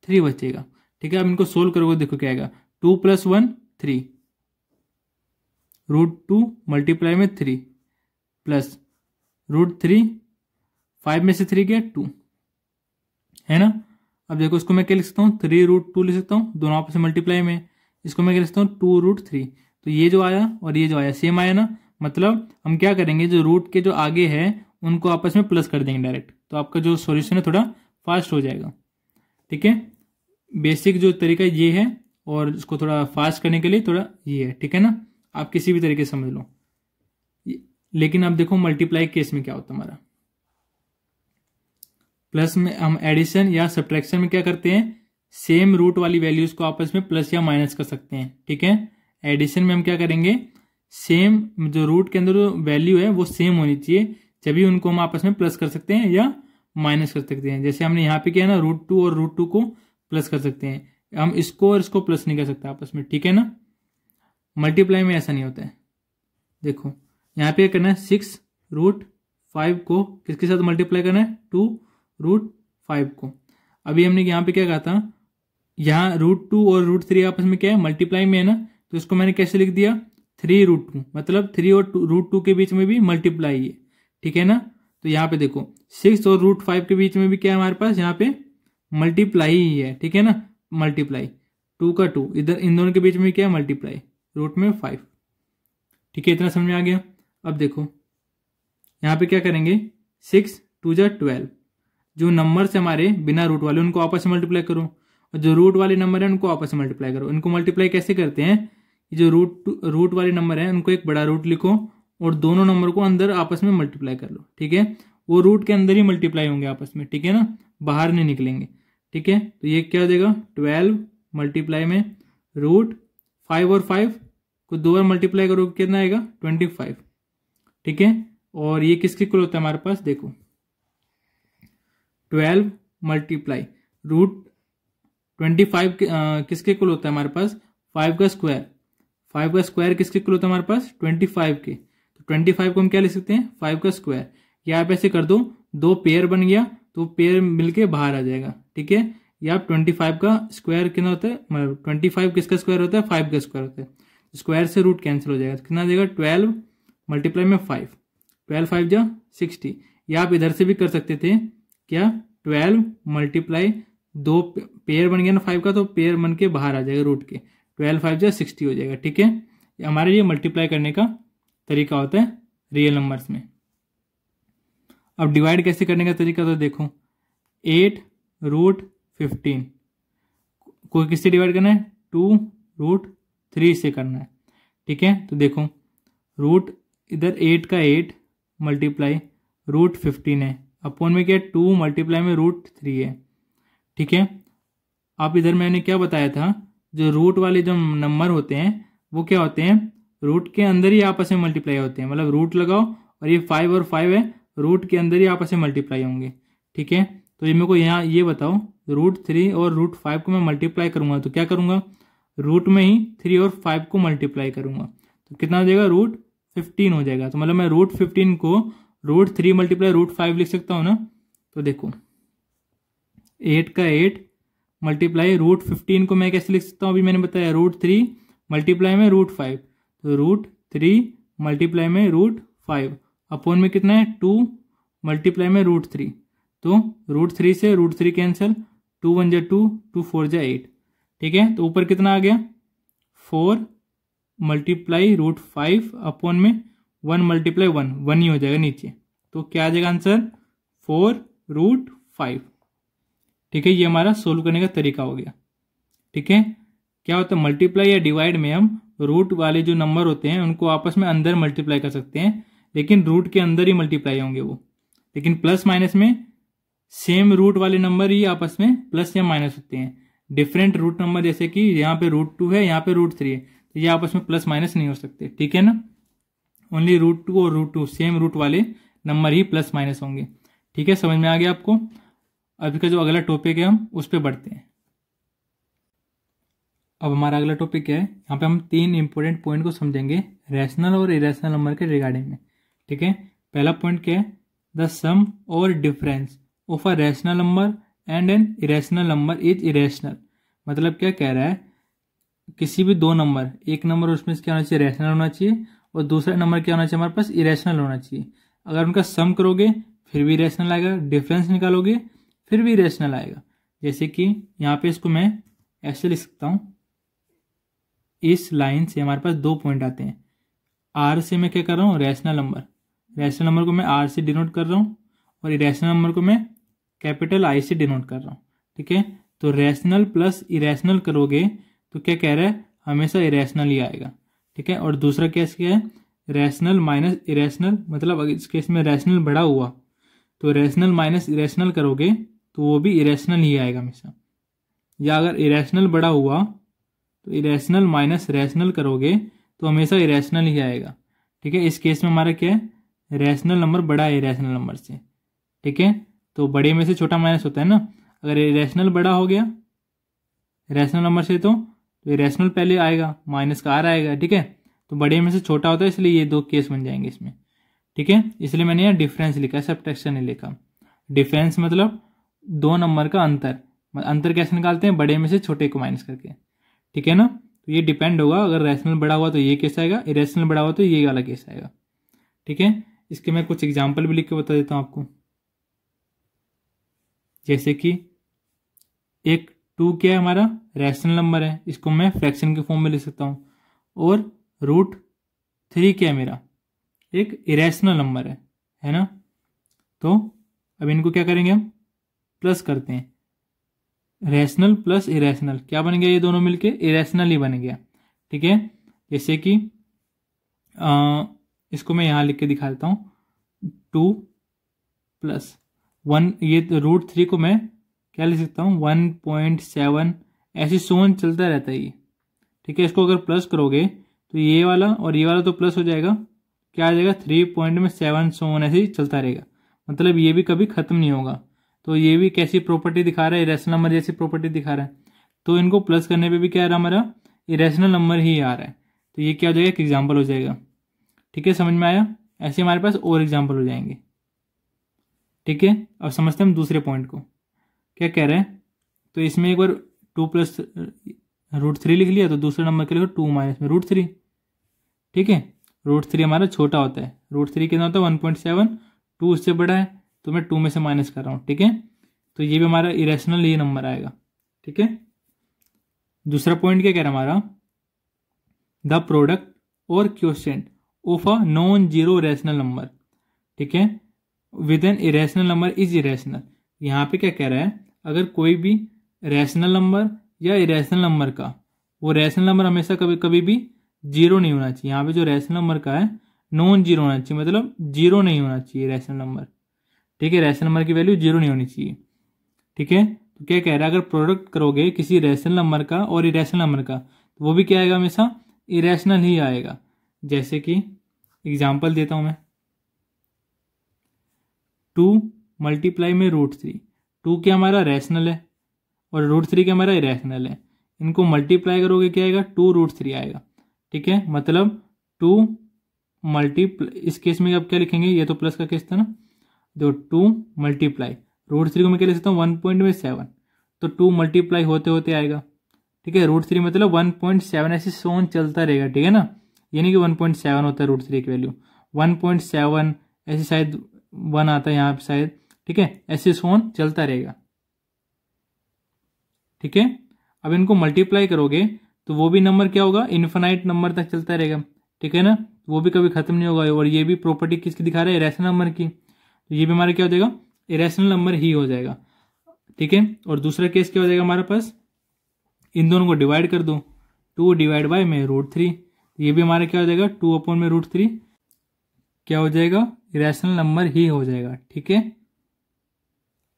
S1: 3 बचेगा। ठीक है, अब इनको सोल्व करोगे, देखो क्या आएगा, 2 + 1 3, √2 मल्टीप्लाई में 3 प्लस √3, 5 में से 3 गया 2, है ना। अब देखो इसको मैं क्या लिख सकता हूँ, 3√2 लिख सकता हूँ, दोनों आपस में मल्टीप्लाई में। इसको मैं क्या लिख सकता हूँ, 2√3, तो ये जो आया और ये जो आया सेम आया ना, मतलब हम क्या करेंगे, जो रूट के जो आगे है उनको आपस में प्लस कर देंगे डायरेक्ट, तो आपका जो सॉल्यूशन है थोड़ा फास्ट हो जाएगा। ठीक है, बेसिक जो तरीका ये है, और इसको थोड़ा फास्ट करने के लिए थोड़ा ये है। ठीक है ना, आप किसी भी तरीके से समझ लो। लेकिन अब देखो मल्टीप्लाई केस में क्या होता है हमारा, प्लस में हम एडिशन या सब्ट्रैक्शन में क्या करते हैं, सेम रूट वाली वैल्यूज को आपस में प्लस या माइनस कर सकते हैं। ठीक है, एडिशन में हम क्या करेंगे, सेम जो रूट के अंदर जो वैल्यू है वो सेम होनी चाहिए, जब भी उनको हम आपस में प्लस कर सकते हैं या माइनस कर सकते हैं। जैसे हमने यहाँ पे किया ना, √2 और √2 को प्लस कर सकते हैं, हम इसको और इसको प्लस नहीं कर सकते आपस में, ठीक है ना। मल्टीप्लाई में ऐसा नहीं होता है। देखो यहाँ पे करना है 6√5 को किसके साथ मल्टीप्लाई करना है, 2√5 को। अभी हमने यहाँ पे क्या कहा था, यहाँ √2 और √3 आपस में क्या है, मल्टीप्लाई में है ना, तो इसको मैंने कैसे लिख दिया, 3√2, मतलब 3 और √2 के बीच में भी मल्टीप्लाई है, ठीक है ना। तो यहाँ पे देखो 6 और √5 के बीच में भी क्या है हमारे पास, यहाँ पे मल्टीप्लाई ही है, ठीक है ना। मल्टीप्लाई 2 का 2, इधर इन दोनों के बीच में क्या है, मल्टीप्लाई, रूट में 5, ठीक है। इतना समझ में आ गया। अब देखो यहाँ पे क्या करेंगे, 6 2 जा 12, जो नंबर्स हमारे बिना रूट वाले उनको आपस में मल्टीप्लाई करो, और जो रूट वाले नंबर है उनको आपस में मल्टीप्लाई करो। इनको मल्टीप्लाई कैसे करते हैं, जो रूट वाले नंबर है उनको एक बड़ा रूट लिखो और दोनों नंबर को अंदर आपस में मल्टीप्लाई कर लो, ठीक है। वो रूट के अंदर ही मल्टीप्लाई होंगे आपस में, ठीक है ना, बाहर नहीं निकलेंगे, ठीक है। तो ये क्या हो जाएगा, 12 मल्टीप्लाई में √5 और 5 को 2 बार मल्टीप्लाई करो कितना आएगा, 25, ठीक है। और ये किसके इक्वल होता है हमारे पास, देखो 12 मल्टीप्लाई √25 किसके इक्वल होता है हमारे पास, 5 का स्क्वायर, 5 का स्क्वायर किसके इक्वल होता है हमारे पास, 25 के। तो 25 को हम क्या लिख सकते हैं, 5 का स्क्वायर। या आप ऐसे कर दो, 2 पेयर बन गया तो पेयर मिलके बाहर आ जाएगा, ठीक है। या आप 25 का स्क्वायर कितना होता है, मतलब 25 किसका स्क्वायर होता है, 5 का स्क्वायर होता है। स्क्वायर से रूट कैंसिल हो जाएगा, तो कितना देगा, 12 मल्टीप्लाई में 5, 12 5 जा 60। या आप इधर से भी कर सकते थे, क्या 12 मल्टीप्लाई 2 पेयर बन गया ना 5 का, तो पेयर बन के बाहर आ जाएगा रूट के, 12 5 जा 60 हो जाएगा, ठीक है। हमारे लिए मल्टीप्लाई करने का तरीका होता है रियल नंबर्स में। अब डिवाइड कैसे करने का तरीका, तो देखो 8√15 को किससे डिवाइड करना है, 2√3 से करना है, ठीक है। तो देखो रूट इधर 8 का 8 मल्टीप्लाई √15 है, अपॉन में क्या 2 मल्टीप्लाई में √3 है, ठीक है। आप इधर मैंने क्या बताया था, जो रूट वाले जो नंबर होते हैं वो क्या होते हैं, रूट के अंदर ही आपस में मल्टीप्लाई होते हैं। मतलब रूट लगाओ और ये 5 और 5 है, रूट के अंदर ही आपस में मल्टीप्लाई होंगे, ठीक है। तो ये मेरे को यहाँ ये बताओ, √3 और √5 को मैं मल्टीप्लाई करूंगा तो क्या करूंगा, रूट में ही 3 और 5 को मल्टीप्लाई करूंगा, तो कितना हो जाएगा, √15 हो जाएगा। तो मतलब मैं √15 को √3 मल्टीप्लाई √5 लिख सकता हूँ ना। तो देखो 8 का 8 मल्टीप्लाई √15 को मैं कैसे लिख सकता हूँ, अभी मैंने बताया √3 मल्टीप्लाई में √5, तो √3 मल्टीप्लाई में √5 अपॉन में कितना है 2 मल्टीप्लाई में √3, तो √3 से √3 कैंसिल, 2 1 जा 2, 2 4 जा 8, ठीक है। तो ऊपर कितना आ गया, 4 मल्टीप्लाई √5 अपॉन में 1 मल्टीप्लाई 1 ही हो जाएगा नीचे, तो क्या आ जाएगा आंसर, 4√5, ठीक है। ये हमारा सोल्व करने का तरीका हो गया, ठीक है। क्या होता है, मल्टीप्लाई या डिवाइड में हम रूट वाले जो नंबर होते हैं उनको आपस में अंदर मल्टीप्लाई कर सकते हैं, लेकिन रूट के अंदर ही मल्टीप्लाई होंगे वो। लेकिन प्लस माइनस में सेम रूट वाले नंबर ही आपस में प्लस या माइनस होते हैं। डिफरेंट रूट नंबर जैसे कि यहाँ पे √2 है, यहाँ पे √3 है, तो ये आपस में प्लस माइनस नहीं हो सकते, ठीक है ना। ओनली √2 और √2 सेम रूट वाले नंबर ही प्लस माइनस होंगे, ठीक है। समझ में आ गया आपको। अभी का जो अगला टॉपिक है हम उस पर बढ़ते हैं। अब हमारा अगला टॉपिक क्या है, यहाँ पे हम 3 इंपॉर्टेंट पॉइंट को समझेंगे रैशनल और इरेशनल नंबर के रिगार्डिंग में, ठीक है। पहला पॉइंट क्या है, द सम और difference of a rational number and an irrational number is irrational. मतलब क्या कह रहा है, किसी भी दो नंबर, एक नंबर उसमें क्या होना चाहिए, रैशनल होना चाहिए, और दूसरा नंबर क्या होना चाहिए हमारे पास, इरेशनल होना चाहिए। अगर उनका सम करोगे फिर भी रैशनल आएगा, डिफरेंस निकालोगे फिर भी रैशनल आएगा। जैसे कि यहाँ पे इसको मैं ऐसे लिख सकता हूँ, इस लाइन से हमारे पास 2 पॉइंट आते हैं, आर से मैं क्या कर रहा हूँ, रैशनल नंबर को मैं आर से डिनोट कर रहा हूँ, और इरेशनल नंबर को मैं कैपिटल आई से डिनोट कर रहा हूँ, ठीक है। तो रैशनल प्लस इरेशनल करोगे तो क्या कह रहा है, हमेशा इरेशनल ही आएगा, ठीक है। और दूसरा केस क्या है, रैशनल माइनस इरेशनल, मतलब इस केस में रैशनल बड़ा हुआ तो रैशनल माइनस इरेशनल करोगे तो वो भी इरेशनल ही आएगा हमेशा। या अगर इरेशनल बड़ा हुआ तो इरेशनल माइनस रैशनल करोगे तो हमेशा इरेशनल ही आएगा, ठीक है। इस केस में हमारा क्या है, रैशनल नंबर बड़ा है इरेशनल नंबर से, ठीक है। तो बड़े में से छोटा माइनस होता है ना। अगर इरेशनल बड़ा हो गया रैशनल नंबर से तो इरेशनल पहले आएगा, माइनस का आर आएगा, ठीक है। तो बड़े में से छोटा होता है, इसलिए ये दो केस बन जाएंगे इसमें, ठीक है। इसलिए मैंने यहाँ डिफरेंस लिखा, सब्ट्रैक्शन नहीं लिखा। डिफरेंस मतलब दो नंबर का अंतर। अंतर कैसे निकालते हैं, बड़े में से छोटे को माइनस करके, ठीक है ना। तो ये डिपेंड होगा, अगर रैशनल बड़ा हुआ तो ये केस आएगा, इरेशनल बड़ा हुआ तो ये वाला केस आएगा, ठीक है। इसके मैं कुछ एग्जाम्पल भी लिख के बता देता हूँ आपको। जैसे कि एक 2 क्या है हमारा रैशनल नंबर है, इसको मैं फ्रैक्शन के फॉर्म में लिख सकता हूँ। और √3 क्या है मेरा एक इरेशनल नंबर है ना। तो अब इनको क्या करेंगे हम, प्लस करते हैं। रैशनल प्लस इरेशनल क्या बन गया, ये दोनों मिलके इरेशनल ही बन गया, ठीक है। जैसे कि इसको मैं यहां लिख के दिखा देता हूं 2 + 1, ये √3 को मैं क्या लिख सकता हूँ 1.7, ऐसे सोन चलता रहता है ये, ठीक है। इसको अगर प्लस करोगे तो ये वाला और ये वाला तो प्लस हो जाएगा, क्या आ जाएगा 3.7 सोन ऐसे ही चलता रहेगा, मतलब ये भी कभी खत्म नहीं होगा। तो ये भी कैसी प्रॉपर्टी दिखा रहा है, इरेशनल नंबर जैसी प्रॉपर्टी दिखा रहा है। तो इनको प्लस करने पे भी क्या आ रहा है हमारा इरेशनल नंबर ही आ रहा है। तो ये क्या हो जाएगा, एक एग्जाम्पल हो जाएगा, ठीक है। समझ में आया। ऐसे हमारे पास और एग्जाम्पल हो जाएंगे, ठीक है। अब समझते हैं हम दूसरे पॉइंट को क्या कह रहे हैं। तो इसमें एक बार 2 + √3 लिख लिया, तो दूसरे नंबर के लिए 2 - में √3, ठीक है। √3 हमारा छोटा होता है, √3 कितना होता है 1.7, 2 उससे बड़ा है तो मैं 2 में से माइनस कर रहा हूँ, ठीक है। तो ये भी हमारा इरेशनल ये नंबर आएगा, ठीक है। दूसरा पॉइंट क्या कह रहा है हमारा, द प्रोडक्ट और quotient of a non zero rational number, ठीक है, with an irrational number is irrational. यहाँ पे क्या कह रहा है, अगर कोई भी रैशनल नंबर या इरेशनल नंबर का, वो रैशनल नंबर हमेशा कभी कभी भी जीरो नहीं होना चाहिए। यहाँ पे जो रैशनल नंबर का है नॉन जीरो होना चाहिए, मतलब जीरो नहीं होना चाहिए रैशनल नंबर, ठीक है। रैशनल नंबर की वैल्यू जीरो नहीं होनी चाहिए, ठीक है। तो क्या कह रहा है, अगर प्रोडक्ट करोगे किसी रैशनल नंबर का और इरेशनल नंबर का, तो वो भी क्या आएगा, हमेशा इरेशनल ही आएगा। जैसे कि एग्जाम्पल देता हूं मैं, 2 × में √3, 2 क्या हमारा रैशनल है और √3 क्या हमारा इरेशनल है। इनको मल्टीप्लाई करोगे क्या आएगा, 2√3 आएगा, ठीक है। मतलब 2 इस केस में अब क्या लिखेंगे, ये तो प्लस का केस था ना, तो 2 × √3 को मैं क्या लिख सकता हूँ 1.7, तो 2 मल्टीप्लाई होते होते आएगा, ठीक है। √3 मतलब 1.7 ऐसे सोन चलता रहेगा, ठीक है ना। ये नहीं कि 1.7 होता है √3 की वैल्यू, 1.7 ऐसे शायद 1 आता है यहाँ पे शायद, ठीक है। ऐसे सोन चलता रहेगा, ठीक है। अब इनको मल्टीप्लाई करोगे तो वो भी नंबर क्या होगा, इन्फिनाइट नंबर तक चलता रहेगा, ठीक है ना। वो भी कभी खत्म नहीं होगा। और ये भी प्रॉपर्टी किसकी दिखा रहा है, इरेशनल नंबर की, तो ये भी हमारा क्या हो जाएगा, इरेशनल नंबर ही हो जाएगा, ठीक है। और दूसरा केस क्या हो जाएगा हमारे पास, इन दोनों को डिवाइड कर दो, 2 / में √3, ये भी हमारा क्या हो जाएगा 2 में √3 क्या हो जाएगा, इरेशनल नंबर ही हो जाएगा, ठीक है।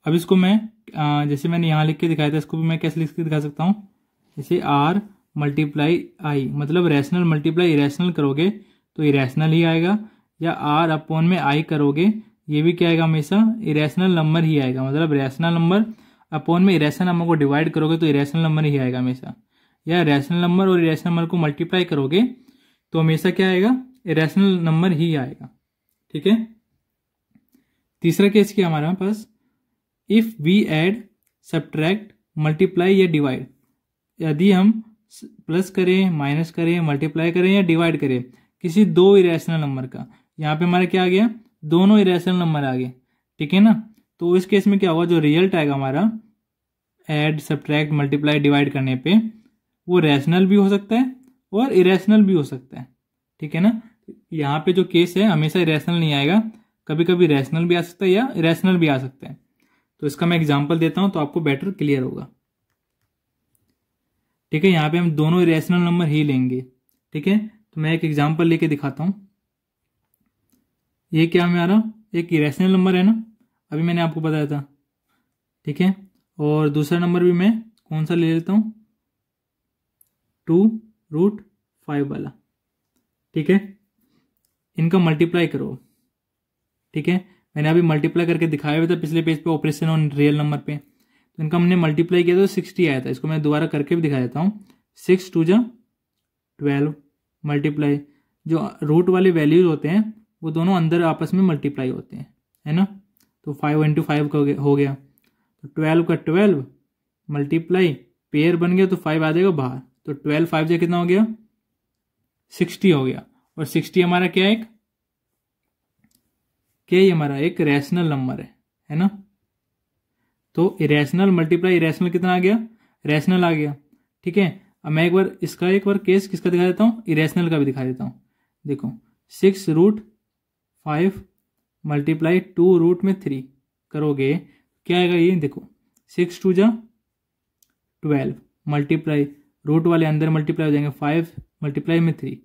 S1: अब इसको मैं जैसे मैंने यहाँ लिख के दिखाया था, इसको भी मैं कैसे लिख के दिखा सकता हूँ, जैसे R × I, मतलब रैशनल मल्टीप्लाई इरेशनल करोगे तो इरेशनल ही आएगा, या R में I करोगे ये भी क्या आएगा, हमेशा इरेशनल नंबर ही आएगा। मतलब रैशनल नंबर अपॉन में इरेशनल नंबर को डिवाइड करोगे तो इरेशनल नंबर ही आएगा हमेशा, या रैशनल नंबर और इरेशनल नंबर को मल्टीप्लाई करोगे तो हमेशा क्या आएगा, इरेशनल नंबर ही आएगा, ठीक है। तीसरा केस क्या हमारे पास, if we add subtract multiply या डिवाइड, यदि हम प्लस करें माइनस करें मल्टीप्लाई करें या डिवाइड करें किसी दो इरेशनल नंबर का, यहाँ पे हमारा क्या आ गया, दोनों इरेशनल नंबर आ गए, ठीक है ना। तो इस केस में क्या होगा, जो रिजल्ट आएगा हमारा ऐड सब्ट्रैक्ट मल्टीप्लाई डिवाइड करने पे, वो रैशनल भी हो सकता है और इरेशनल भी हो सकता है, ठीक है ना। यहाँ पे जो केस है हमेशा इरेशनल नहीं आएगा, कभी कभी रैशनल भी आ सकता है या इरेशनल भी आ सकता है। तो इसका मैं एग्जांपल देता हूं तो आपको बेटर क्लियर होगा, ठीक है। यहाँ पे हम दोनों इरेशनल नंबर ही लेंगे, ठीक है। तो मैं एक एग्जांपल लेके दिखाता हूं। ये क्या हमारा एक इरेशनल नंबर है ना, अभी मैंने आपको बताया था, ठीक है। और दूसरा नंबर भी मैं कौन सा ले लेता हूं, 2√5 वाला, ठीक है। इनका मल्टीप्लाई करो, ठीक है। मैंने अभी मल्टीप्लाई करके दिखाया हुआ था पिछले पेज पे ऑपरेशन ऑन रियल नंबर पे। तो इनका हमने मल्टीप्लाई किया तो 60 आया था। इसको मैं दोबारा करके भी दिखा देता हूँ। 6 2 जा 12 मल्टीप्लाई, जो रूट वाले वैल्यूज होते हैं वो दोनों अंदर आपस में मल्टीप्लाई होते हैं, है ना। तो 5 × 5 हो गया, तो 12 का 12 मल्टीप्लाई पेयर बन गया तो 5 आ जाएगा बाहर। तो 12 5 से कितना हो गया 60 हो गया। और 60 हमारा क्या है, क्या ही हमारा एक रैशनल नंबर है ना। तो इरेशनल मल्टीप्लाई इरेशनल कितना आ गया, रैशनल आ गया। ठीक है, अब मैं एक बार केस किसका दिखा देता हूँ, इरेशनल का भी दिखा देता हूँ। देखो 6√5 मल्टीप्लाई 2√3 करोगे क्या आएगा, ये देखो 6 2 जा 12 मल्टीप्लाई रूट वाले अंदर मल्टीप्लाई हो जाएंगे 5 मल्टीप्लाई में 3,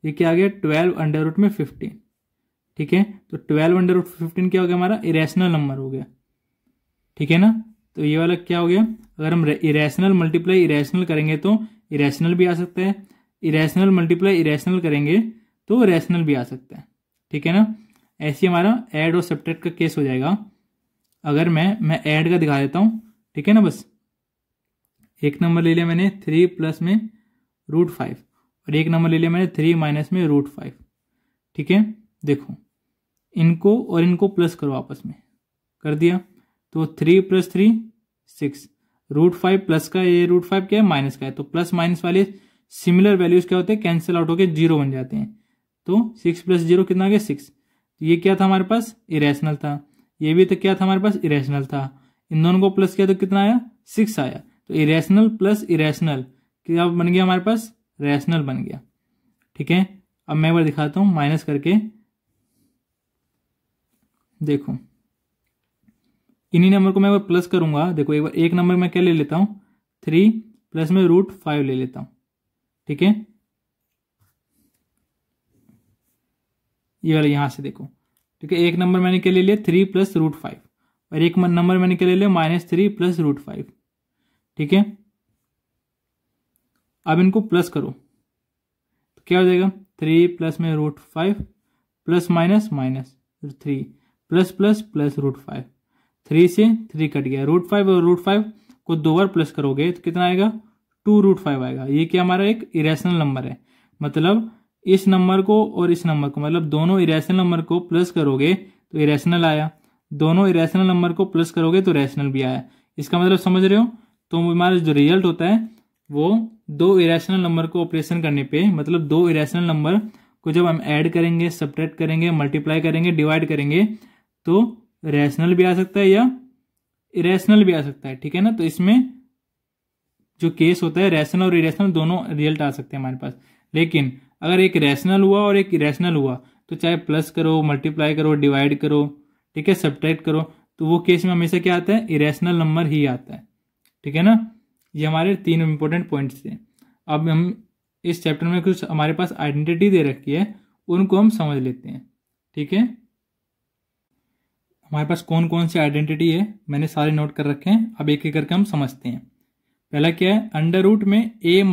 S1: ये क्या आ गया 12√15। ठीक है, तो 12√15 क्या हो गया हमारा, इरेशनल नंबर हो गया। ठीक है ना, तो ये वाला क्या हो गया, अगर हम इरेशनल मल्टीप्लाई इरेशनल करेंगे तो इरेशनल भी आ सकता है, इरेशनल मल्टीप्लाई इरेशनल करेंगे तो रैशनल भी आ सकता है। ठीक है ना, ऐसे हमारा ऐड और सब्ट्रैक्ट का केस हो जाएगा। अगर मैं ऐड का दिखा देता हूँ। ठीक है ना, बस एक नंबर ले लिया मैंने 3 प्लस में √5 और एक नंबर ले लिया मैंने 3 माइनस में √5। ठीक है, देखो इनको और इनको प्लस करो, आपस में कर दिया तो 3 + 3 6, √5 प्लस का ये √5 क्या है माइनस का है, तो प्लस माइनस वाले सिमिलर वैल्यूज क्या होते हैं, कैंसिल आउट होकर 0 बन जाते हैं। तो 6 + 0 कितना आ गया 6। तो ये क्या था हमारे पास, इरेशनल था। ये भी तो क्या था हमारे पास, इरेशनल था। इन दोनों को प्लस किया तो कितना आया 6 आया। तो इरेशनल प्लस इरेशनल क्या बन गया हमारे पास, रैशनल बन गया। ठीक है, अब मैं एक बार दिखाता हूं माइनस करके। देखो इन्हीं नंबर को मैं एक बार प्लस करूंगा। देखो एक नंबर मैं क्या ले लेता हूं, 3 प्लस में √5 ले लेता हूं। ठीक है, ये वाला यहां से देखो। ठीक है, एक नंबर मैंने क्या ले लिया 3 + √5 और एक नंबर मैंने क्या ले लिया -3 + √5। ठीक है, अब इनको प्लस करो तो क्या हो जाएगा, 3 प्लस में √5 plus minus minus 3 plus plus plus √5, 3 से 3 कट गया। √5 और √5 को 2 बार प्लस करोगे तो कितना आएगा 2√5 आएगा। ये क्या हमारा एक इरेशनल नंबर है, मतलब इस नंबर को और इस नंबर को, मतलब दोनों इरेशनल नंबर को प्लस करोगे तो इरेशनल आया, दोनों इरेशनल नंबर को प्लस करोगे तो रैशनल भी आया। इसका मतलब समझ रहे हो। तो हमारा जो रिजल्ट होता है वो 2 इरेशनल नंबर को ऑपरेशन करने पे, मतलब 2 इरेशनल नंबर को जब हम ऐड करेंगे, सब्ट्रैक्ट करेंगे, मल्टीप्लाई करेंगे, डिवाइड करेंगे तो रैशनल भी आ सकता है या इरेशनल भी आ सकता है। ठीक है ना, तो इसमें जो केस होता है रैशनल और इरेशनल दोनों रिजल्ट आ सकते हैं हमारे पास। लेकिन अगर एक रैशनल हुआ और एक इरेशनल हुआ तो चाहे प्लस करो, मल्टीप्लाई करो, डिवाइड करो, ठीक है, सब्ट्रैक्ट करो, तो वो केस में हमेशा क्या आता है, इरेशनल नंबर ही आता है। ठीक है ना, ये हमारे 3 इंपॉर्टेंट पॉइंट्स थे। अब हम इस चैप्टर में कुछ हमारे पास आइडेंटिटी दे रखी है, उनको हम समझ लेते हैं। ठीक है, हमारे पास कौन कौन सी आइडेंटिटी है मैंने सारे नोट कर रखे हैं। अब एक एक करके हम समझते हैं। पहला क्या है, अंडर रूट में a ×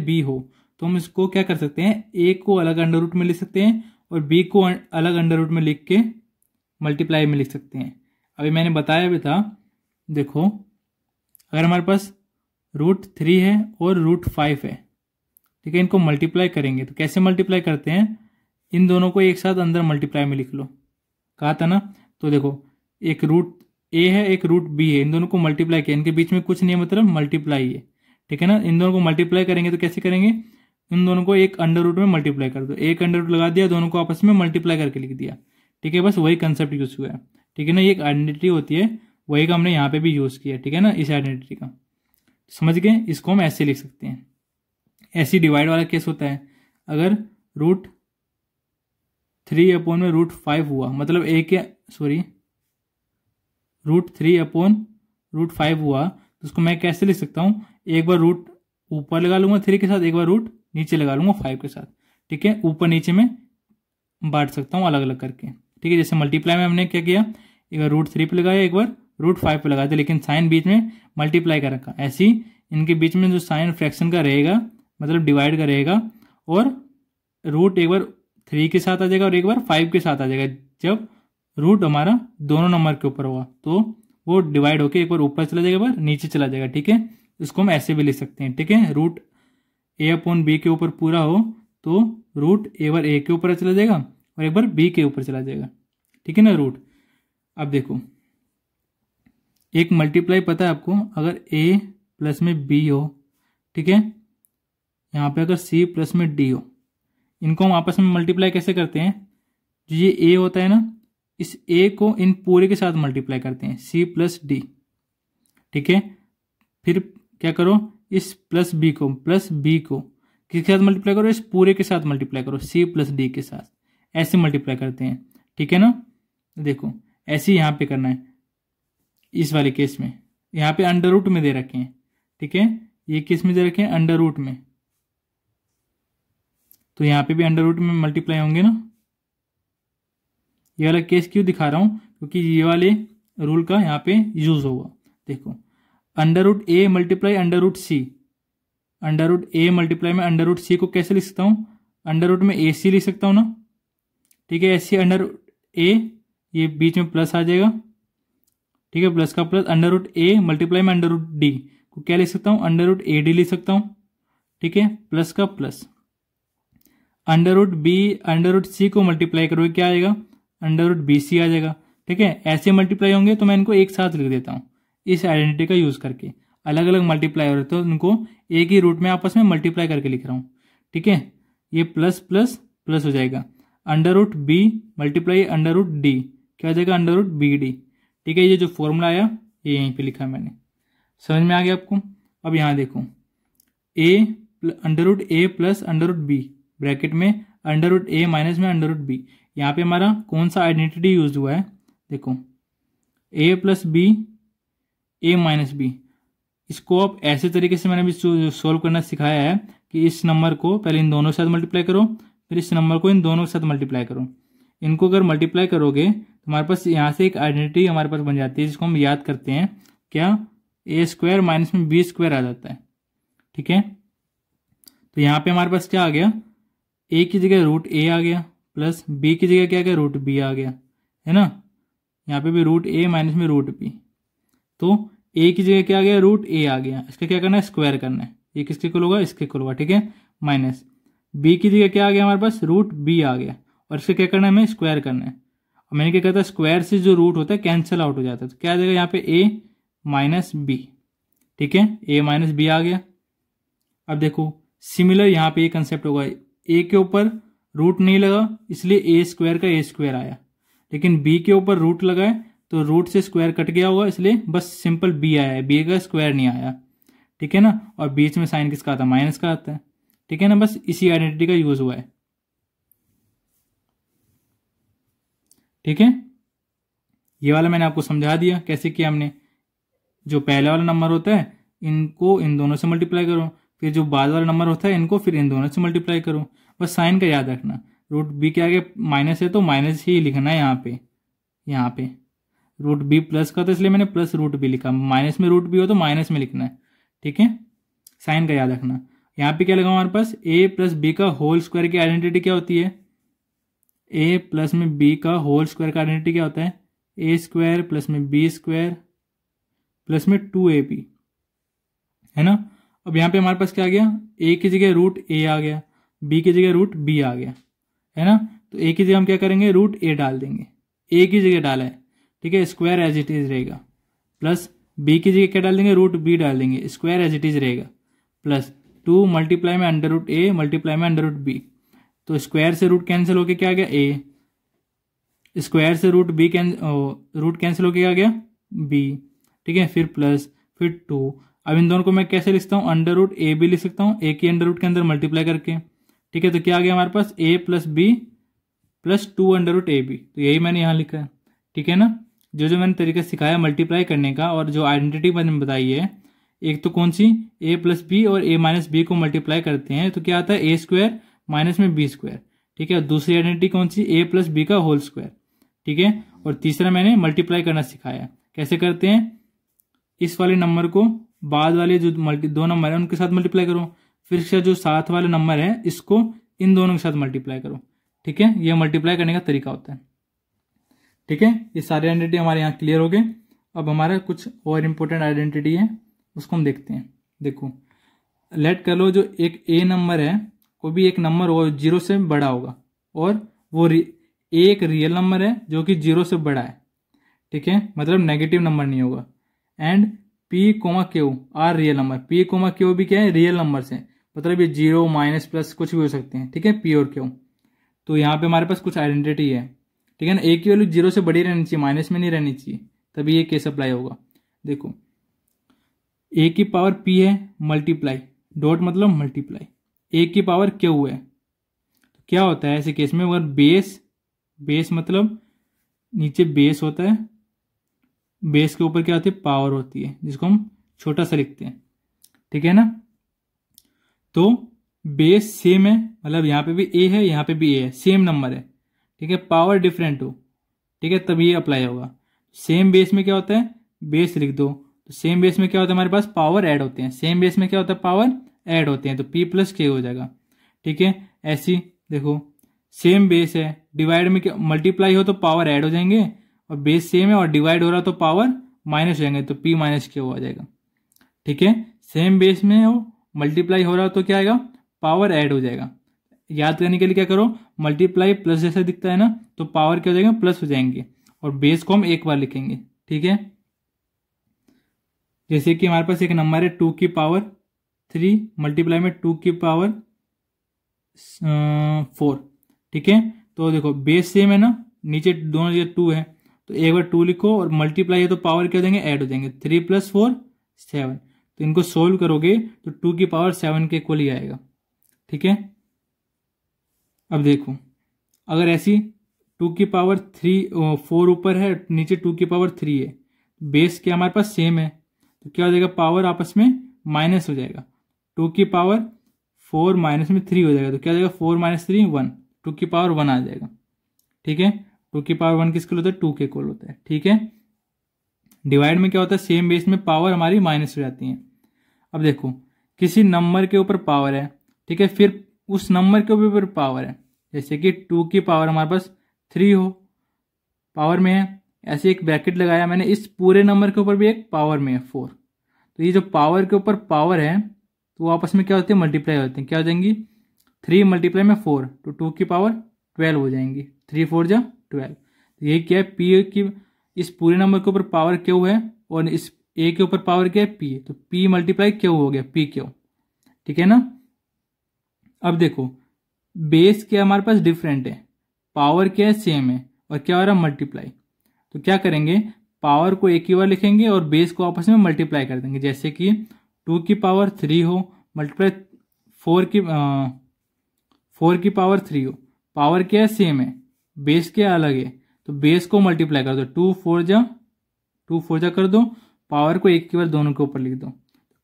S1: b हो तो हम इसको क्या कर सकते हैं, a को अलग अंडर रूट में लिख सकते हैं और b को अलग अंडर रूट में लिख के मल्टीप्लाई में लिख सकते हैं। अभी मैंने बताया भी था, देखो अगर हमारे पास √3 है और √5 है, ठीक है, इनको मल्टीप्लाई करेंगे तो कैसे मल्टीप्लाई करते हैं, इन दोनों को एक साथ अंदर मल्टीप्लाई में लिख लो, कहा था ना। तो देखो एक √a है एक √b है, इन दोनों को मल्टीप्लाई किया, इनके बीच में कुछ नहीं है, मतलब मल्टीप्लाई है। ठीक है ना, इन दोनों को मल्टीप्लाई करेंगे तो कैसे करेंगे, इन दोनों को एक अंडर रूट में मल्टीप्लाई कर दो, एक अंडर रूट लगा दिया, दोनों को आपस में मल्टीप्लाई करके लिख दिया। ठीक है, बस वही कंसेप्ट यूज हुआ है। ठीक है ना, ये एक आइडेंटिटी होती है, वही का हमने यहाँ पे भी यूज किया। ठीक है ना, इस आइडेंटिटी का समझ गए। इसको हम ऐसे लिख सकते हैं। ऐसी डिवाइड वाला केस होता है, अगर √3/में √5 हुआ, मतलब √3/√5 हुआ तो उसको मैं कैसे लिख सकता हूँ, एक बार रूट ऊपर लगा लूंगा 3 के साथ, एक बार रूट नीचे लगा लूंगा 5 के साथ। ठीक है, ऊपर नीचे में बांट सकता हूँ अलग अलग करके। ठीक है, जैसे मल्टीप्लाई में हमने क्या किया, एक बार √3 पे लगाया, एक बार √5 पे लगाया, लेकिन साइन बीच में मल्टीप्लाई का रखा। ऐसे ही इनके बीच में जो साइन फ्रैक्शन का रहेगा, मतलब डिवाइड का रहेगा, और रूट एक बार 3 के साथ आ जाएगा और एक बार 5 के साथ आ जाएगा जब रूट हमारा दोनों नंबर के ऊपर होगा, तो वो डिवाइड होके एक बार ऊपर चला जाएगा, एक बार नीचे चला जाएगा। ठीक है, इसको हम ऐसे भी लिख सकते हैं। ठीक है, रूट ए अपॉन बी के ऊपर पूरा हो तो रूट एक बार ए के ऊपर चला जाएगा और एक बार बी के ऊपर चला जाएगा। ठीक है ना रूट। अब देखो एक मल्टीप्लाई पता है आपको, अगर ए प्लस में बी हो, ठीक है, यहाँ पे अगर सी प्लस में डी हो, इनको हम आपस में मल्टीप्लाई कैसे करते हैं, जो ये ए होता है ना, इस ए को इन पूरे के साथ मल्टीप्लाई करते हैं, सी प्लस डी। ठीक है, फिर क्या करो, इस प्लस बी को किसके साथ मल्टीप्लाई करो, इस पूरे के साथ मल्टीप्लाई करो, सी प्लस डी के साथ, ऐसे मल्टीप्लाई करते हैं। ठीक है ना, देखो ऐसे ही यहाँ पे करना है। इस वाले केस में यहाँ पे अंडर रूट में दे रखे हैं। ठीक है, ये केस में दे रखे हैं अंडर रूट में, तो यहाँ पे भी अंडर रूट में मल्टीप्लाई होंगे ना। ये वाला केस क्यों दिखा रहा हूं, क्योंकि ये वाले रूल का यहाँ पे यूज होगा। देखो under root A multiply under root C, under root A multiply में अंडर रूट सी को कैसे लिख सकता हूं, अंडर रूट में ए सी लिख सकता हूं ना। ठीक है, ऐसे अंडर रूट ए, ये बीच में प्लस आ जाएगा। ठीक है, प्लस का plus, under root A multiply में अंडर रूट डी को क्या लिख सकता हूं, अंडर रूट ए डी लिख सकता हूं। ठीक है, प्लस का plus, under root b under root c को मल्टीप्लाई करोगे क्या आएगा, अंडर रूट बी सी आ जाएगा। ठीक है, ऐसे मल्टीप्लाई होंगे तो मैं इनको एक साथ लिख देता हूं इस आइडेंटिटी का यूज करके। अलग अलग मल्टीप्लाई हो रहे तो उनको एक ही रूट में आपस में मल्टीप्लाई करके लिख रहा हूं। ठीक है, ये प्लस प्लस प्लस हो जाएगा, under root B multiply under root D क्या हो जाएगा, अंडर रूट बी डी। ठीक है, ये जो फॉर्मूला आया ये यहीं पे लिखा मैंने, समझ में आ गया आपको। अब यहाँ देखो a under root a plus under root b bracket में अंडर रूट ए माइनस में अंडर रूट बी, यहाँ पे हमारा कौन सा आइडेंटिटी यूज हुआ है, देखो ए प्लस बी ए माइनस बी। इसको आप ऐसे तरीके से मैंने भी सोल्व करना सिखाया है कि इस नंबर को पहले इन दोनों के साथ मल्टीप्लाई करो, फिर इस नंबर को इन दोनों के साथ मल्टीप्लाई करो। इनको अगर मल्टीप्लाई करोगे तो हमारे पास यहाँ से एक आइडेंटिटी हमारे पास बन जाती है, जिसको हम याद करते हैं क्या, ए स्क्वायर माइनस में बी स्क्वायर आ जाता है। ठीक है, तो यहाँ पे हमारे पास क्या आ गया, ए की जगह रूट ए आ गया प्लस बी की जगह क्या आ गया, रूट बी आ गया, है ना। यहाँ पे भी रूट ए माइनस में रूट बी, तो ए की जगह क्या आ गया, रूट ए आ गया। इसका क्या करना है, स्क्वायर करना है। ये किसके इक्वल होगा, इसके इक्वल होगा। ठीक है, माइनस बी की जगह क्या आ गया हमारे पास, रूट बी आ गया, और इसका क्या करना है, हमें स्क्वायर करना है। और मैंने क्या कहता है, स्क्वायर से जो रूट होता है कैंसिल आउट हो जाता है, तो क्या आ जाएगा यहाँ पे ए माइनस बी। ठीक है, ए माइनस बी आ गया। अब देखो सिमिलर यहाँ पे ये कंसेप्ट होगा, ए के ऊपर रूट नहीं लगा इसलिए ए स्क्वायर का ए स्क्वायर आया, लेकिन बी के ऊपर रूट लगा है तो रूट से स्क्वायर कट गया होगा, इसलिए बस सिंपल बी आया है, बी का स्क्वायर नहीं आया। ठीक है ना, और बीच में साइन किसका आता है, माइनस का आता है। ठीक है ना, बस इसी आइडेंटिटी का यूज हुआ है। ठीक है, ये वाला मैंने आपको समझा दिया कैसे किया हमने। जो पहले वाला नंबर होता है इनको इन दोनों से मल्टीप्लाई करो, फिर जो बाद वाला नंबर होता है इनको फिर इन दोनों से मल्टीप्लाई करो। बस साइन का याद रखना, रूट बी के आगे माइनस है तो माइनस ही लिखना है। यहाँ पे रूट बी प्लस का, तो इसलिए मैंने प्लस रूट बी लिखा, माइनस में रूट बी हो तो माइनस में लिखना है। ठीक है, साइन का याद रखना। यहाँ पे क्या लगा हमारे पास, ए प्लस बी का होल स्क्वायर की आइडेंटिटी क्या होती है, ए प्लस में बी का होल स्क्वायर का आइडेंटिटी क्या होता है, ए स्क्वायर प्लस में बी स्क्वायर प्लस में 2ab, है ना। अब यहाँ पे हमारे पास क्या आ गया, ए की जगह रूट ए आ गया, बी की जगह रूट बी आ गया, है ना। तो ए की जगह हम क्या करेंगे, रूट ए डाल देंगे, ए की जगह डाला है। ठीक है, स्क्वायर एज इट इज रहेगा, प्लस बी की जगह क्या डाल देंगे, रूट बी डाल देंगे, स्क्वायर एज इट इज रहेगा, प्लस 2 मल्टीप्लाई में अंडर रूट ए मल्टीप्लाई में अंडर रूट बी, तो स्क्वायर से रूट कैंसिल होके क्या आ गया, ए, स्क्वायर से रूट कैंसिल होके क्या आ गया, बी। ठीक है, फिर प्लस फिर 2। अब इन दोनों को मैं कैसे लिखता हूँ, अंडर रूट ए भी लिख सकता हूँ, ए की अंडर रूट के अंदर मल्टीप्लाई करके। ठीक है, तो क्या आ गया हमारे पास, a plus b plus 2 under root a b, तो यही मैंने यहाँ लिखा है। ठीक है ना, जो मैंने तरीका सिखाया मल्टीप्लाई करने का और जो आइडेंटिटी मैंने बताई है, एक तो कौन सी, ए प्लस बी और ए माइनस बी को मल्टीप्लाई करते हैं तो क्या आता है, ए स्क्वायर माइनस में बी स्क्वायर। ठीक है, दूसरी आइडेंटिटी कौन सी, ए प्लस बी का होल स्क्वायर। ठीक है, और तीसरा मैंने मल्टीप्लाई करना सिखाया, कैसे करते हैं, इस वाले नंबर को बाद वाले जो दो नंबर है उनके साथ मल्टीप्लाई करो, फिर इसका जो साथ वाला नंबर है इसको इन दोनों के साथ मल्टीप्लाई करो। ठीक है, यह मल्टीप्लाई करने का तरीका होता है। ठीक है, ये सारे आइडेंटिटी हमारे यहाँ क्लियर हो गए। अब हमारा कुछ और इम्पोर्टेंट आइडेंटिटी है, उसको हम देखते हैं। देखो, लेट कर लो जो एक ए नंबर है, कोई भी एक नंबर होगा 0 से बड़ा होगा, और वो एक रियल नंबर है जो कि 0 से बड़ा है, ठीक है, मतलब नेगेटिव नंबर नहीं होगा। And P coma Q R real number, P coma Q भी क्या है, रियल नंबर से, मतलब ये 0 माइनस प्लस कुछ भी हो सकते हैं, ठीक है, पी और क्यू। तो यहाँ पे हमारे पास कुछ आइडेंटिटी है, ठीक है ना। ए की वैल्यू 0 से बड़ी रहनी चाहिए, माइनस में नहीं रहनी चाहिए, तभी ये केस अप्लाई होगा। देखो, ए की पावर पी है, मल्टीप्लाई, डॉट मतलब मल्टीप्लाई, ए की पावर क्यू है, तो क्या होता है ऐसे केस में, अगर बेस मतलब नीचे बेस होता है, बेस के ऊपर क्या होती है, पावर होती है, जिसको हम छोटा सा लिखते हैं, ठीक है ना। तो बेस सेम है, मतलब यहाँ पे भी ए है, यहाँ पे भी ए है, सेम नंबर है, ठीक है, पावर डिफरेंट हो, ठीक है, तब ये अप्लाई होगा। सेम बेस में क्या होता है, बेस लिख दो, तो सेम बेस में क्या होता है, हमारे पास पावर ऐड होते हैं, सेम बेस में क्या होता है, पावर ऐड होते हैं, तो पी प्लस के हो जाएगा, ठीक है। ऐसी देखो, सेम बेस है, डिवाइड में क्या, मल्टीप्लाई हो तो पावर ऐड हो जाएंगे, और बेस सेम है और डिवाइड हो रहा तो पावर माइनस हो जाएंगे, तो पी माइनस के हो जाएगा, ठीक है। सेम बेस में हो, मल्टीप्लाई हो रहा तो क्या आएगा, पावर ऐड हो जाएगा। याद करने के लिए क्या करो, मल्टीप्लाई प्लस जैसा दिखता है ना, तो पावर क्या हो जाएगा, प्लस हो जाएंगे, और बेस को हम एक बार लिखेंगे, ठीक है। जैसे कि हमारे पास एक नंबर है 2 की पावर 3 मल्टीप्लाई में 2 की पावर 4, ठीक है। तो देखो बेस सेम है ना, नीचे दोनों जगह 2 है, तो एक बार 2 लिखो, और मल्टीप्लाई है तो पावर क्या हो जाएंगे, ऐड हो जाएंगे, 3 + 4 7। तो इनको सोल्व करोगे तो 2 की पावर 7 के इक्वल ही आएगा, ठीक है। अब देखो, अगर ऐसी 2 की पावर 4 ऊपर है, नीचे 2 की पावर 3 है, बेस क्या हमारे पास सेम है, तो क्या हो जाएगा, पावर आपस में माइनस हो जाएगा, 2 की पावर 4 माइनस में 3 हो जाएगा, तो क्या हो जाएगा, 4 - 3 1, 2 की पावर 1 आ जाएगा, ठीक है। 2 की पावर 1 किसके होता है, 2 के इक्वल होता है, ठीक है। डिवाइड में क्या होता है, सेम बेस में पावर हमारी माइनस हो जाती है। अब देखो, किसी नंबर के ऊपर पावर है, ठीक है, फिर उस नंबर के ऊपर पावर है, जैसे कि 2 की पावर हमारे पास 3 हो, पावर में है, ऐसे एक ब्रैकेट लगाया मैंने, इस पूरे नंबर के ऊपर भी एक पावर में है 4, तो ये जो पावर के ऊपर पावर है, तो वो आपस में क्या होते हैं, मल्टीप्लाई होते हैं, क्या हो जाएंगी, 3 मल्टीप्लाई में 4, तो 2 की पावर 12 हो जाएंगी, 3 4 जा 12। तो ये क्या है, पी की, इस पूरे नंबर के ऊपर पावर क्यू है, और इस ए के ऊपर पावर क्या है, पी, तो पी मल्टीप्लाई क्यू हो गया, पी क्यू, ठीक है ना। अब देखो, बेस क्या हमारे पास डिफरेंट है, पावर क्या है, सेम है, और क्या हो रहा है, मल्टीप्लाई। तो क्या करेंगे, पावर को एक ही बार लिखेंगे और बेस को आपस में मल्टीप्लाई कर देंगे, जैसे कि 2 की पावर 3 हो, मल्टीप्लाई 4 की पावर 3 हो, पावर क्या है, सेम है, बेस क्या अलग है, तो बेस को मल्टीप्लाई कर दो, 2 4 जा कर दो, पावर को एक की बार दोनों के ऊपर लिख दो,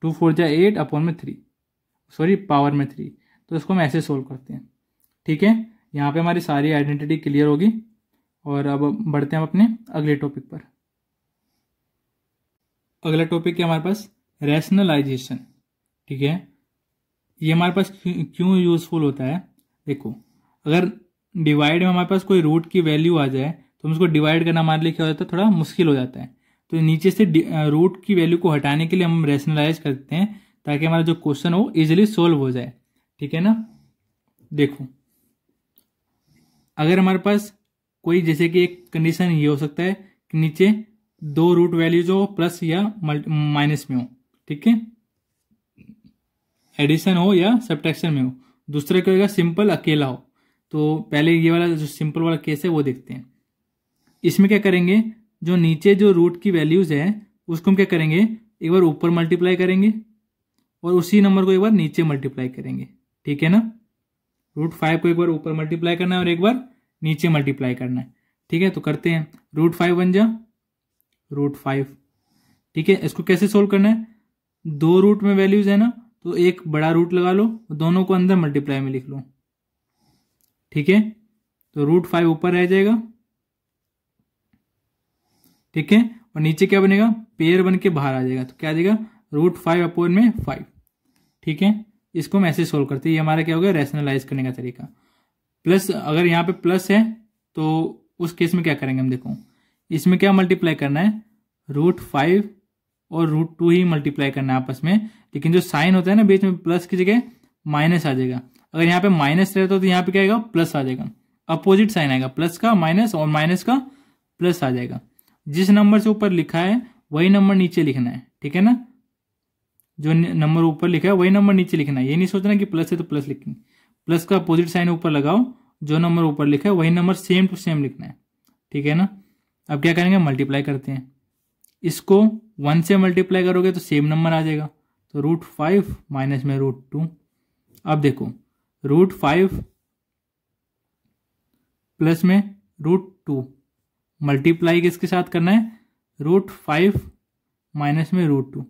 S1: 2 4 जा 8 अपॉन में 3, सॉरी पावर में 3। तो इसको हम ऐसे सोल्व करते हैं, ठीक है। यहाँ पे हमारी सारी आइडेंटिटी क्लियर होगी, और अब बढ़ते हैं हम अपने अगले टॉपिक पर। अगला टॉपिक है हमारे पास रैशनलाइजेशन, ठीक है। ये हमारे पास क्यों यूजफुल होता है, देखो, अगर डिवाइड में हमारे पास कोई रूट की वैल्यू आ जाए, तो हम उसको डिवाइड करना हमारे लिए क्या होता है, थोड़ा मुश्किल हो जाता है, तो नीचे से रूट की वैल्यू को हटाने के लिए हम रैशनलाइज करते हैं, ताकि हमारा जो क्वेश्चन हो इजिली सोल्व हो जाए, ठीक है ना। देखो, अगर हमारे पास कोई, जैसे कि एक कंडीशन ये हो सकता है कि नीचे 2 रूट वैल्यूज हो, प्लस या माइनस में हो, ठीक है, एडिशन हो या सब्ट्रैक्शन में हो। दूसरा क्या होगा, सिंपल अकेला हो। तो पहले ये वाला जो सिंपल वाला केस है वो देखते हैं। इसमें क्या करेंगे, जो नीचे जो रूट की वैल्यूज है उसको हम क्या करेंगे, एक बार ऊपर मल्टीप्लाई करेंगे, और उसी नंबर को एक बार नीचे मल्टीप्लाई करेंगे, ठीक है ना। √5 को एक बार ऊपर मल्टीप्लाई करना है और एक बार नीचे मल्टीप्लाई करना है, ठीक है। तो करते हैं, √5 बन जा √5, ठीक है। इसको कैसे सोल्व करना है, 2 रूट में वैल्यूज है ना, तो एक बड़ा रूट लगा लो, दोनों को अंदर मल्टीप्लाई में लिख लो, ठीक है। तो √5 ऊपर रह जाएगा, ठीक है, और नीचे क्या बनेगा, पेयर बन के बाहर आ जाएगा, तो क्या आ जाएगा, √5 अपॉन में 5, ठीक है। इसको हम ऐसे सोल्व करते हैं, ये हमारा क्या हो गया, रैशनलाइज करने का तरीका। प्लस, अगर यहाँ पे प्लस है तो उस केस में क्या करेंगे हम, देखो, इसमें क्या मल्टीप्लाई करना है, √5 और √2 ही मल्टीप्लाई करना है आपस में, लेकिन जो साइन होता है ना बीच में प्लस की जगह माइनस आ जाएगा। अगर यहाँ पे माइनस रहता तो यहाँ पे क्या आएगा, प्लस आ जाएगा, अपोजिट साइन आएगा, प्लस का माइनस और माइनस का प्लस आ जाएगा। जिस नंबर से ऊपर लिखा है वही नंबर नीचे लिखना है, ठीक है ना, जो नंबर ऊपर लिखा है वही नंबर नीचे लिखना है। ये नहीं सोचना कि प्लस है तो प्लस लिखेंगे, प्लस का अपोजिट साइन ऊपर लगाओ, जो नंबर ऊपर लिखा है वही नंबर सेम टू सेम लिखना है, ठीक है ना। अब क्या करेंगे, मल्टीप्लाई करते हैं। इसको 1 से मल्टीप्लाई करोगे तो सेम नंबर आ जाएगा, तो √5 माइनस में √2। अब देखो √5 प्लस में √2 मल्टीप्लाई किसके साथ करना है, √5 माइनस में √2।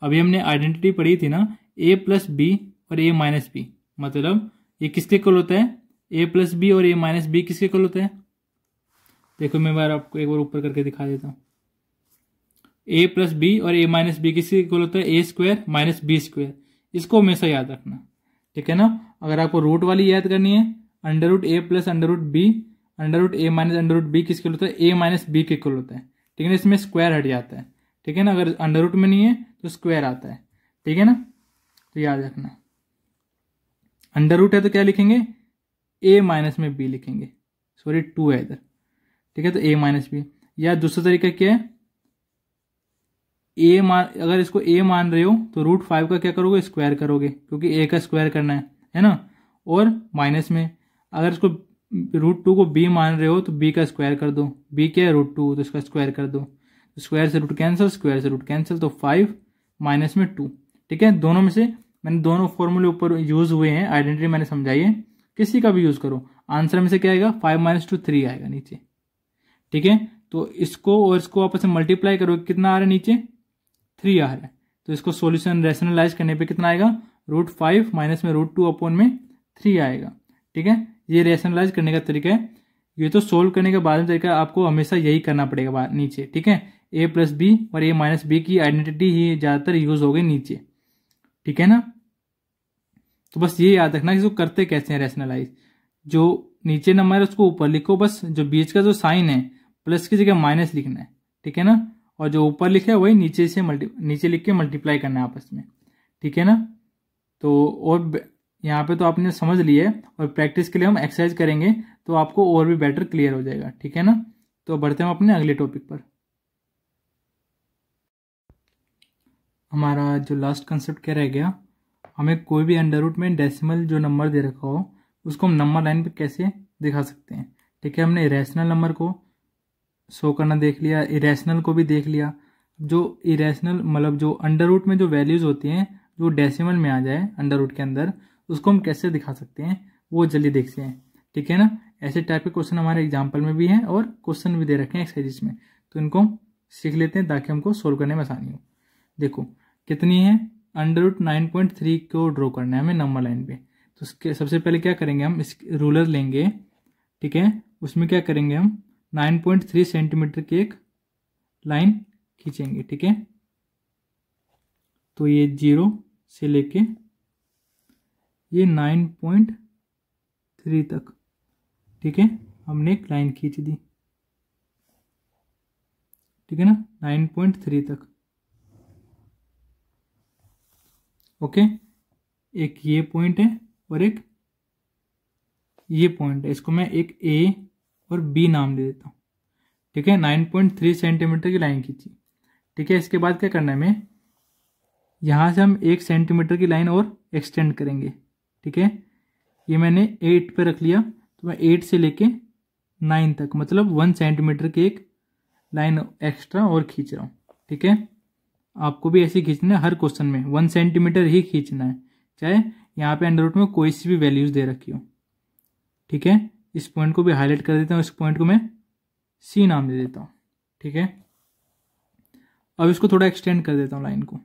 S1: अभी हमने आइडेंटिटी पढ़ी थी ना, a प्लस बी और a माइनस बी, मतलब ये किसके इक्वल होता है, a प्लस बी और a माइनस बी किसके इक्वल होता है। देखो मैं आपको एक बार ऊपर करके दिखा देता हूँ। a प्लस बी और a माइनस बी किसके इक्वल होता है, a² माइनस b²। इसको हमेशा याद रखना, ठीक है ना। अगर आपको रूट वाली याद करनी है, √a plus √b √a minus √b किसके इक्वल होता है, a माइनस b के इक्वल होता है, ठीक है ना। इसमें स्क्वायर हट जाता है, ठीक है ना। अगर अंडर रूट में नहीं है तो स्क्वायर आता है, ठीक है ना। तो याद रखना, अंडर रूट है तो क्या लिखेंगे, a माइनस में b लिखेंगे, सॉरी 2 है इधर, ठीक है। तो a माइनस बी, या दूसरा तरीका क्या है, अगर इसको a मान रहे हो तो √5 का क्या करोगे, स्क्वायर करोगे, क्योंकि a का स्क्वायर करना है ना। और माइनस में अगर इसको √2 को b मान रहे हो तो b का स्क्वायर कर दो, b क्या है √2, तो इसका स्क्वायर कर दो, स्क्वायर से रूट कैंसिल, स्क्वायर से रूट कैंसिल, तो 5 माइनस में 2, ठीक है। दोनों में से मैंने दोनों फॉर्मूले ऊपर यूज हुए हैं, आइडेंटिटी मैंने समझाई है, किसी का भी यूज करो, आंसर में से क्या आएगा, 5 माइनस 2 3 आएगा नीचे, ठीक है। तो इसको और इसको आपस में मल्टीप्लाई करो, कितना आ रहा है नीचे, 3 आ रहा है। तो इसको सोल्यूशन रैशनलाइज करने पे कितना आएगा, √5 माइनस में √2 अपॉन में 3 आएगा, ठीक है। ये रैशनलाइज करने का तरीका है। ये तो सोल्व करने के बाद में तरीका आपको हमेशा यही करना पड़ेगा नीचे, ठीक है। a प्लस बी और a माइनस बी की आइडेंटिटी ही ज्यादातर यूज हो गई नीचे, ठीक है ना। तो बस ये याद रखना कि इसको करते कैसे हैं रैशनलाइज, जो नीचे नंबर है उसको ऊपर लिखो, बस जो बीच का जो साइन है प्लस की जगह माइनस लिखना है, ठीक है ना। और जो ऊपर लिखा है वही नीचे से नीचे लिख के मल्टीप्लाई करना है आपस में, ठीक है ना। तो और यहाँ पे तो आपने समझ लिया है, और प्रैक्टिस के लिए हम एक्सरसाइज करेंगे तो आपको और भी बेटर क्लियर हो जाएगा, ठीक है ना। तो बढ़ते हैं अपने अगले टॉपिक पर। हमारा जो लास्ट कंसेप्ट क्या रह गया, हमें कोई भी अंडर रूट में डेसिमल जो नंबर दे रखा हो उसको हम नंबर लाइन पे कैसे दिखा सकते हैं, ठीक है। हमने इरेशनल नंबर को शो करना देख लिया, इरेशनल को भी देख लिया। जो इरेशनल मतलब जो अंडर रूट में जो वैल्यूज होती हैं जो डेसिमल में आ जाए अंडर रूट के अंदर, उसको हम कैसे दिखा सकते हैं वो जल्दी देखते हैं, ठीक है ना। ऐसे टाइप के क्वेश्चन हमारे एग्जाम्पल में भी हैं और क्वेश्चन भी दे रखे हैं एक्सरसाइज में, तो इनको हम सीख लेते हैं ताकि हमको सोल्व करने में आसानी हो। देखो कितनी है, अंडर रूट 9.3 को ड्रॉ करना है हमें नंबर लाइन पे। तो उसके सबसे पहले क्या करेंगे, हम इस रूलर लेंगे, ठीक है। उसमें क्या करेंगे, हम 9.3 सेंटीमीटर की एक लाइन खींचेंगे, ठीक है। तो ये 0 से लेके ये 9.3 तक, ठीक है, हमने एक लाइन खींच दी, ठीक है ना, 9.3 तक। ओके, एक ये पॉइंट है और एक ये पॉइंट है, इसको मैं एक ए और बी नाम दे देता हूँ, ठीक है। 9.3 सेंटीमीटर की लाइन खींची, ठीक है। इसके बाद क्या करना है, हमें यहाँ से हम 1 सेंटीमीटर की लाइन और एक्सटेंड करेंगे, ठीक है। ये मैंने 8 पे रख लिया, तो मैं 8 से लेके 9 तक मतलब 1 सेंटीमीटर की एक लाइन एक्स्ट्रा और खींच रहा हूँ, ठीक है। आपको भी ऐसे खींचना है, हर क्वेश्चन में 1 सेंटीमीटर ही खींचना है, चाहे यहाँ पे अंडर रूट में कोई सी भी वैल्यूज दे रखी हो, ठीक है। इस पॉइंट को भी हाईलाइट कर देता हूँ, इस पॉइंट को मैं सी नाम दे देता हूँ, ठीक है। अब इसको थोड़ा एक्सटेंड कर देता हूँ लाइन को,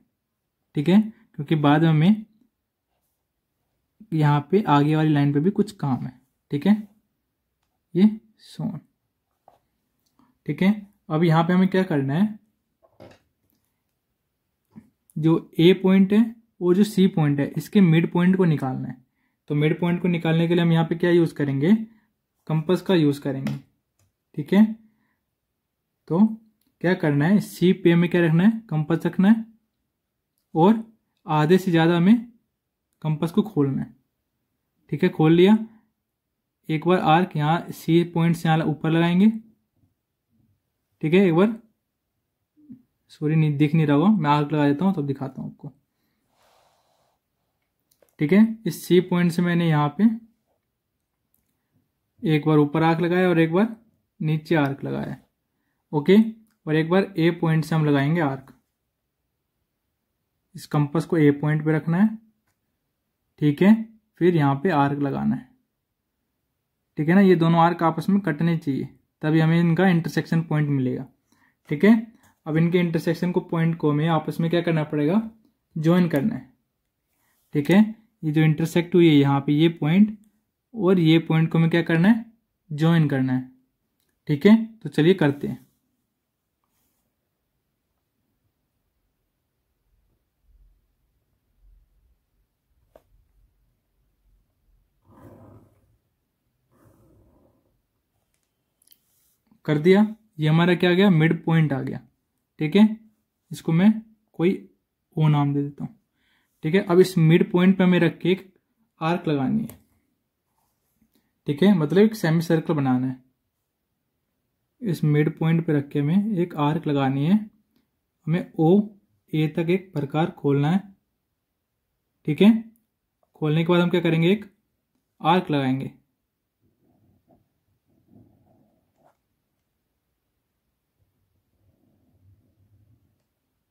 S1: ठीक है, क्योंकि बाद में हमें यहाँ पे आगे वाली लाइन पे भी कुछ काम है, ठीक है। ये सोन, ठीक है। अब यहाँ पे हमें क्या करना है, जो ए पॉइंट है और जो सी पॉइंट है इसके मिड पॉइंट को निकालना है। तो मिड पॉइंट को निकालने के लिए हम यहाँ पे क्या यूज करेंगे, कंपास का यूज करेंगे, ठीक है। तो क्या करना है, सी पे में क्या रखना है, कंपास रखना है और आधे से ज़्यादा हमें कंपास को खोलना है। ठीक है, खोल लिया। एक बार आर्क यहाँ सी पॉइंट से यहाँ ऊपर लगाएंगे। ठीक है, एक बार सॉरी नहीं दिख नहीं रहा होगा, मैं आर्क लगा देता हूँ तब दिखाता हूँ आपको। ठीक है, इस सी पॉइंट से मैंने यहाँ पे एक बार ऊपर आर्क लगाया और एक बार नीचे आर्क लगाया। ओके, और एक बार ए पॉइंट से हम लगाएंगे आर्क। इस कंपास को ए पॉइंट पे रखना है। ठीक है, फिर यहाँ पे आर्क लगाना है। ठीक है ना, ये दोनों आर्क आपस में कटने चाहिए, तभी हमें इनका इंटरसेक्शन पॉइंट मिलेगा। ठीक है, अब इनके इंटरसेक्शन को पॉइंट को हमें आपस में क्या करना पड़ेगा, ज्वाइन करना है। ठीक है, ये जो इंटरसेक्ट हुई है यहाँ पे ये पॉइंट और ये पॉइंट को हमें क्या करना है, ज्वाइन करना है। ठीक है, तो चलिए करते हैं। कर दिया, ये हमारा क्या आ गया, मिड पॉइंट आ गया। ठीक है, इसको मैं कोई ओ नाम दे देता हूं। ठीक है, अब इस मिड पॉइंट पे हमें रख के एक आर्क लगानी है। ठीक है, मतलब एक सेमी सर्कल बनाना है। इस मिड पॉइंट पे रख के हमें एक आर्क लगानी है। हमें ओ ए तक एक प्रकार खोलना है। ठीक है, खोलने के बाद हम क्या करेंगे, एक आर्क लगाएंगे।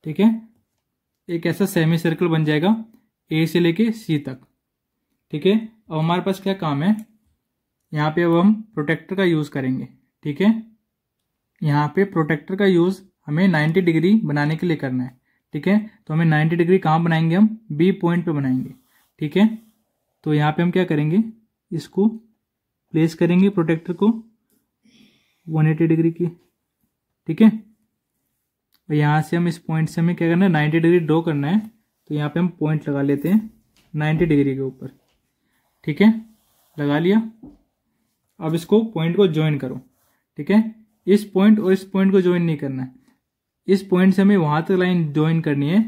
S1: ठीक है, एक ऐसा सेमी सर्कल बन जाएगा ए से लेके सी तक। ठीक है, अब हमारे पास क्या काम है, यहाँ पे अब हम प्रोटेक्टर का यूज करेंगे। ठीक है, यहाँ पे प्रोटेक्टर का यूज हमें 90 डिग्री बनाने के लिए करना है। ठीक है, तो हमें 90 डिग्री कहाँ बनाएंगे, हम बी पॉइंट पे बनाएंगे। ठीक है, तो यहाँ पे हम क्या करेंगे, इसको प्लेस करेंगे प्रोटेक्टर को 180 डिग्री की। ठीक है, और यहाँ से हम इस पॉइंट से हमें क्या करना है, 90 डिग्री ड्रॉ करना है। तो यहाँ पे हम पॉइंट लगा लेते हैं 90 डिग्री के ऊपर। ठीक है, लगा लिया। अब इसको पॉइंट को ज्वाइन करो। ठीक है, इस पॉइंट और इस पॉइंट को ज्वाइन नहीं करना है, इस पॉइंट से हमें वहां तक लाइन ज्वाइन करनी है,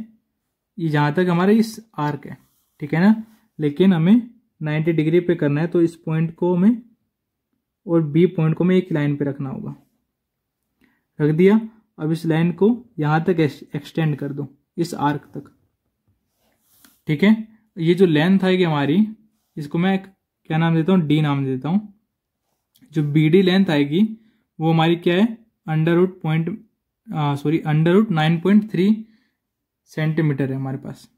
S1: ये जहां तक हमारा इस आर्क है। ठीक है ना, लेकिन हमें 90 डिग्री पे करना है, तो इस पॉइंट को हमें और बी पॉइंट को हमें एक लाइन पे रखना होगा। रख दिया। अब इस लाइन को यहां तक एक्सटेंड कर दो, इस आर्क तक। ठीक है, ये जो लेंथ आएगी हमारी, इसको मैं क्या नाम देता हूँ, डी नाम देता हूँ। जो बी डी लेंथ आएगी वो हमारी क्या है, अंडर रूट 9.3 सेंटीमीटर है हमारे पास।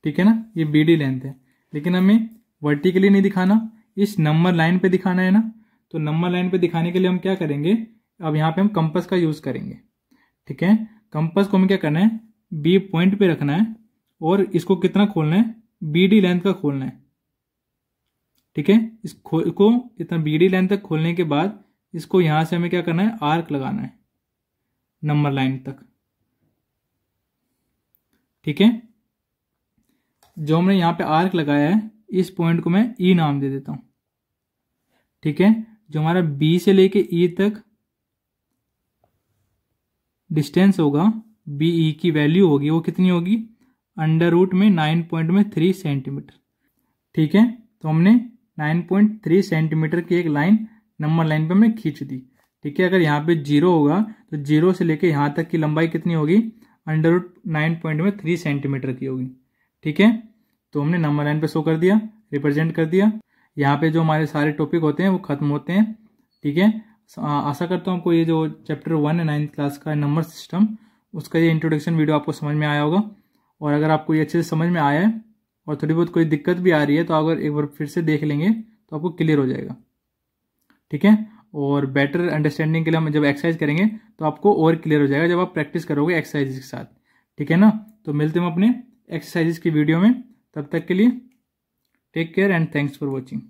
S1: ठीक है ना, ये बी डी लेंथ है, लेकिन हमें वर्टिकली नहीं दिखाना, इस नंबर लाइन पे दिखाना है ना। तो नंबर लाइन पे दिखाने के लिए हम क्या करेंगे, अब यहाँ पे हम कंपास का यूज करेंगे। ठीक है, कंपास को हमें क्या करना है, बी पॉइंट पे रखना है और इसको कितना खोलना है, बी डी लेंथ का खोलना है। ठीक है, इसको इतना बी डी लेंथ तक खोलने के बाद इसको यहां से हमें क्या करना है, आर्क लगाना है नंबर लाइन तक। ठीक है, जो हमने यहां पे आर्क लगाया है, इस पॉइंट को मैं ई नाम दे देता हूं। ठीक है, जो हमारा बी से लेके ई तक डिस्टेंस होगा, बी ई की वैल्यू होगी, वो कितनी होगी, अंडर रूट में 9.3 सेंटीमीटर। ठीक है, तो हमने 9.3 सेंटीमीटर की एक लाइन नंबर लाइन पे हमने खींच दी। ठीक है, अगर यहाँ पे 0 होगा तो 0 से लेके यहाँ तक की लंबाई कितनी होगी, अंडर रूट 9.3 सेंटीमीटर की होगी। ठीक है, तो हमने नंबर लाइन पे शो कर दिया, रिप्रेजेंट कर दिया। यहाँ पे जो हमारे सारे टॉपिक होते हैं वो खत्म होते हैं। ठीक है, आशा करता हूँ आपको ये जो चैप्टर 1 है 9th क्लास का नंबर सिस्टम, उसका ये इंट्रोडक्शन वीडियो आपको समझ में आया होगा। और अगर आपको ये अच्छे से समझ में आया है और थोड़ी बहुत कोई दिक्कत भी आ रही है, तो अगर एक बार फिर से देख लेंगे तो आपको क्लियर हो जाएगा। ठीक है, और बेटर अंडरस्टैंडिंग के लिए हम जब एक्सरसाइज करेंगे तो आपको और क्लियर हो जाएगा, जब आप प्रैक्टिस करोगे एक्सरसाइज के साथ। ठीक है ना, तो मिलते हैं हम अपने एक्सरसाइजेस की वीडियो में। तब तक के लिए take care and thanks for watching.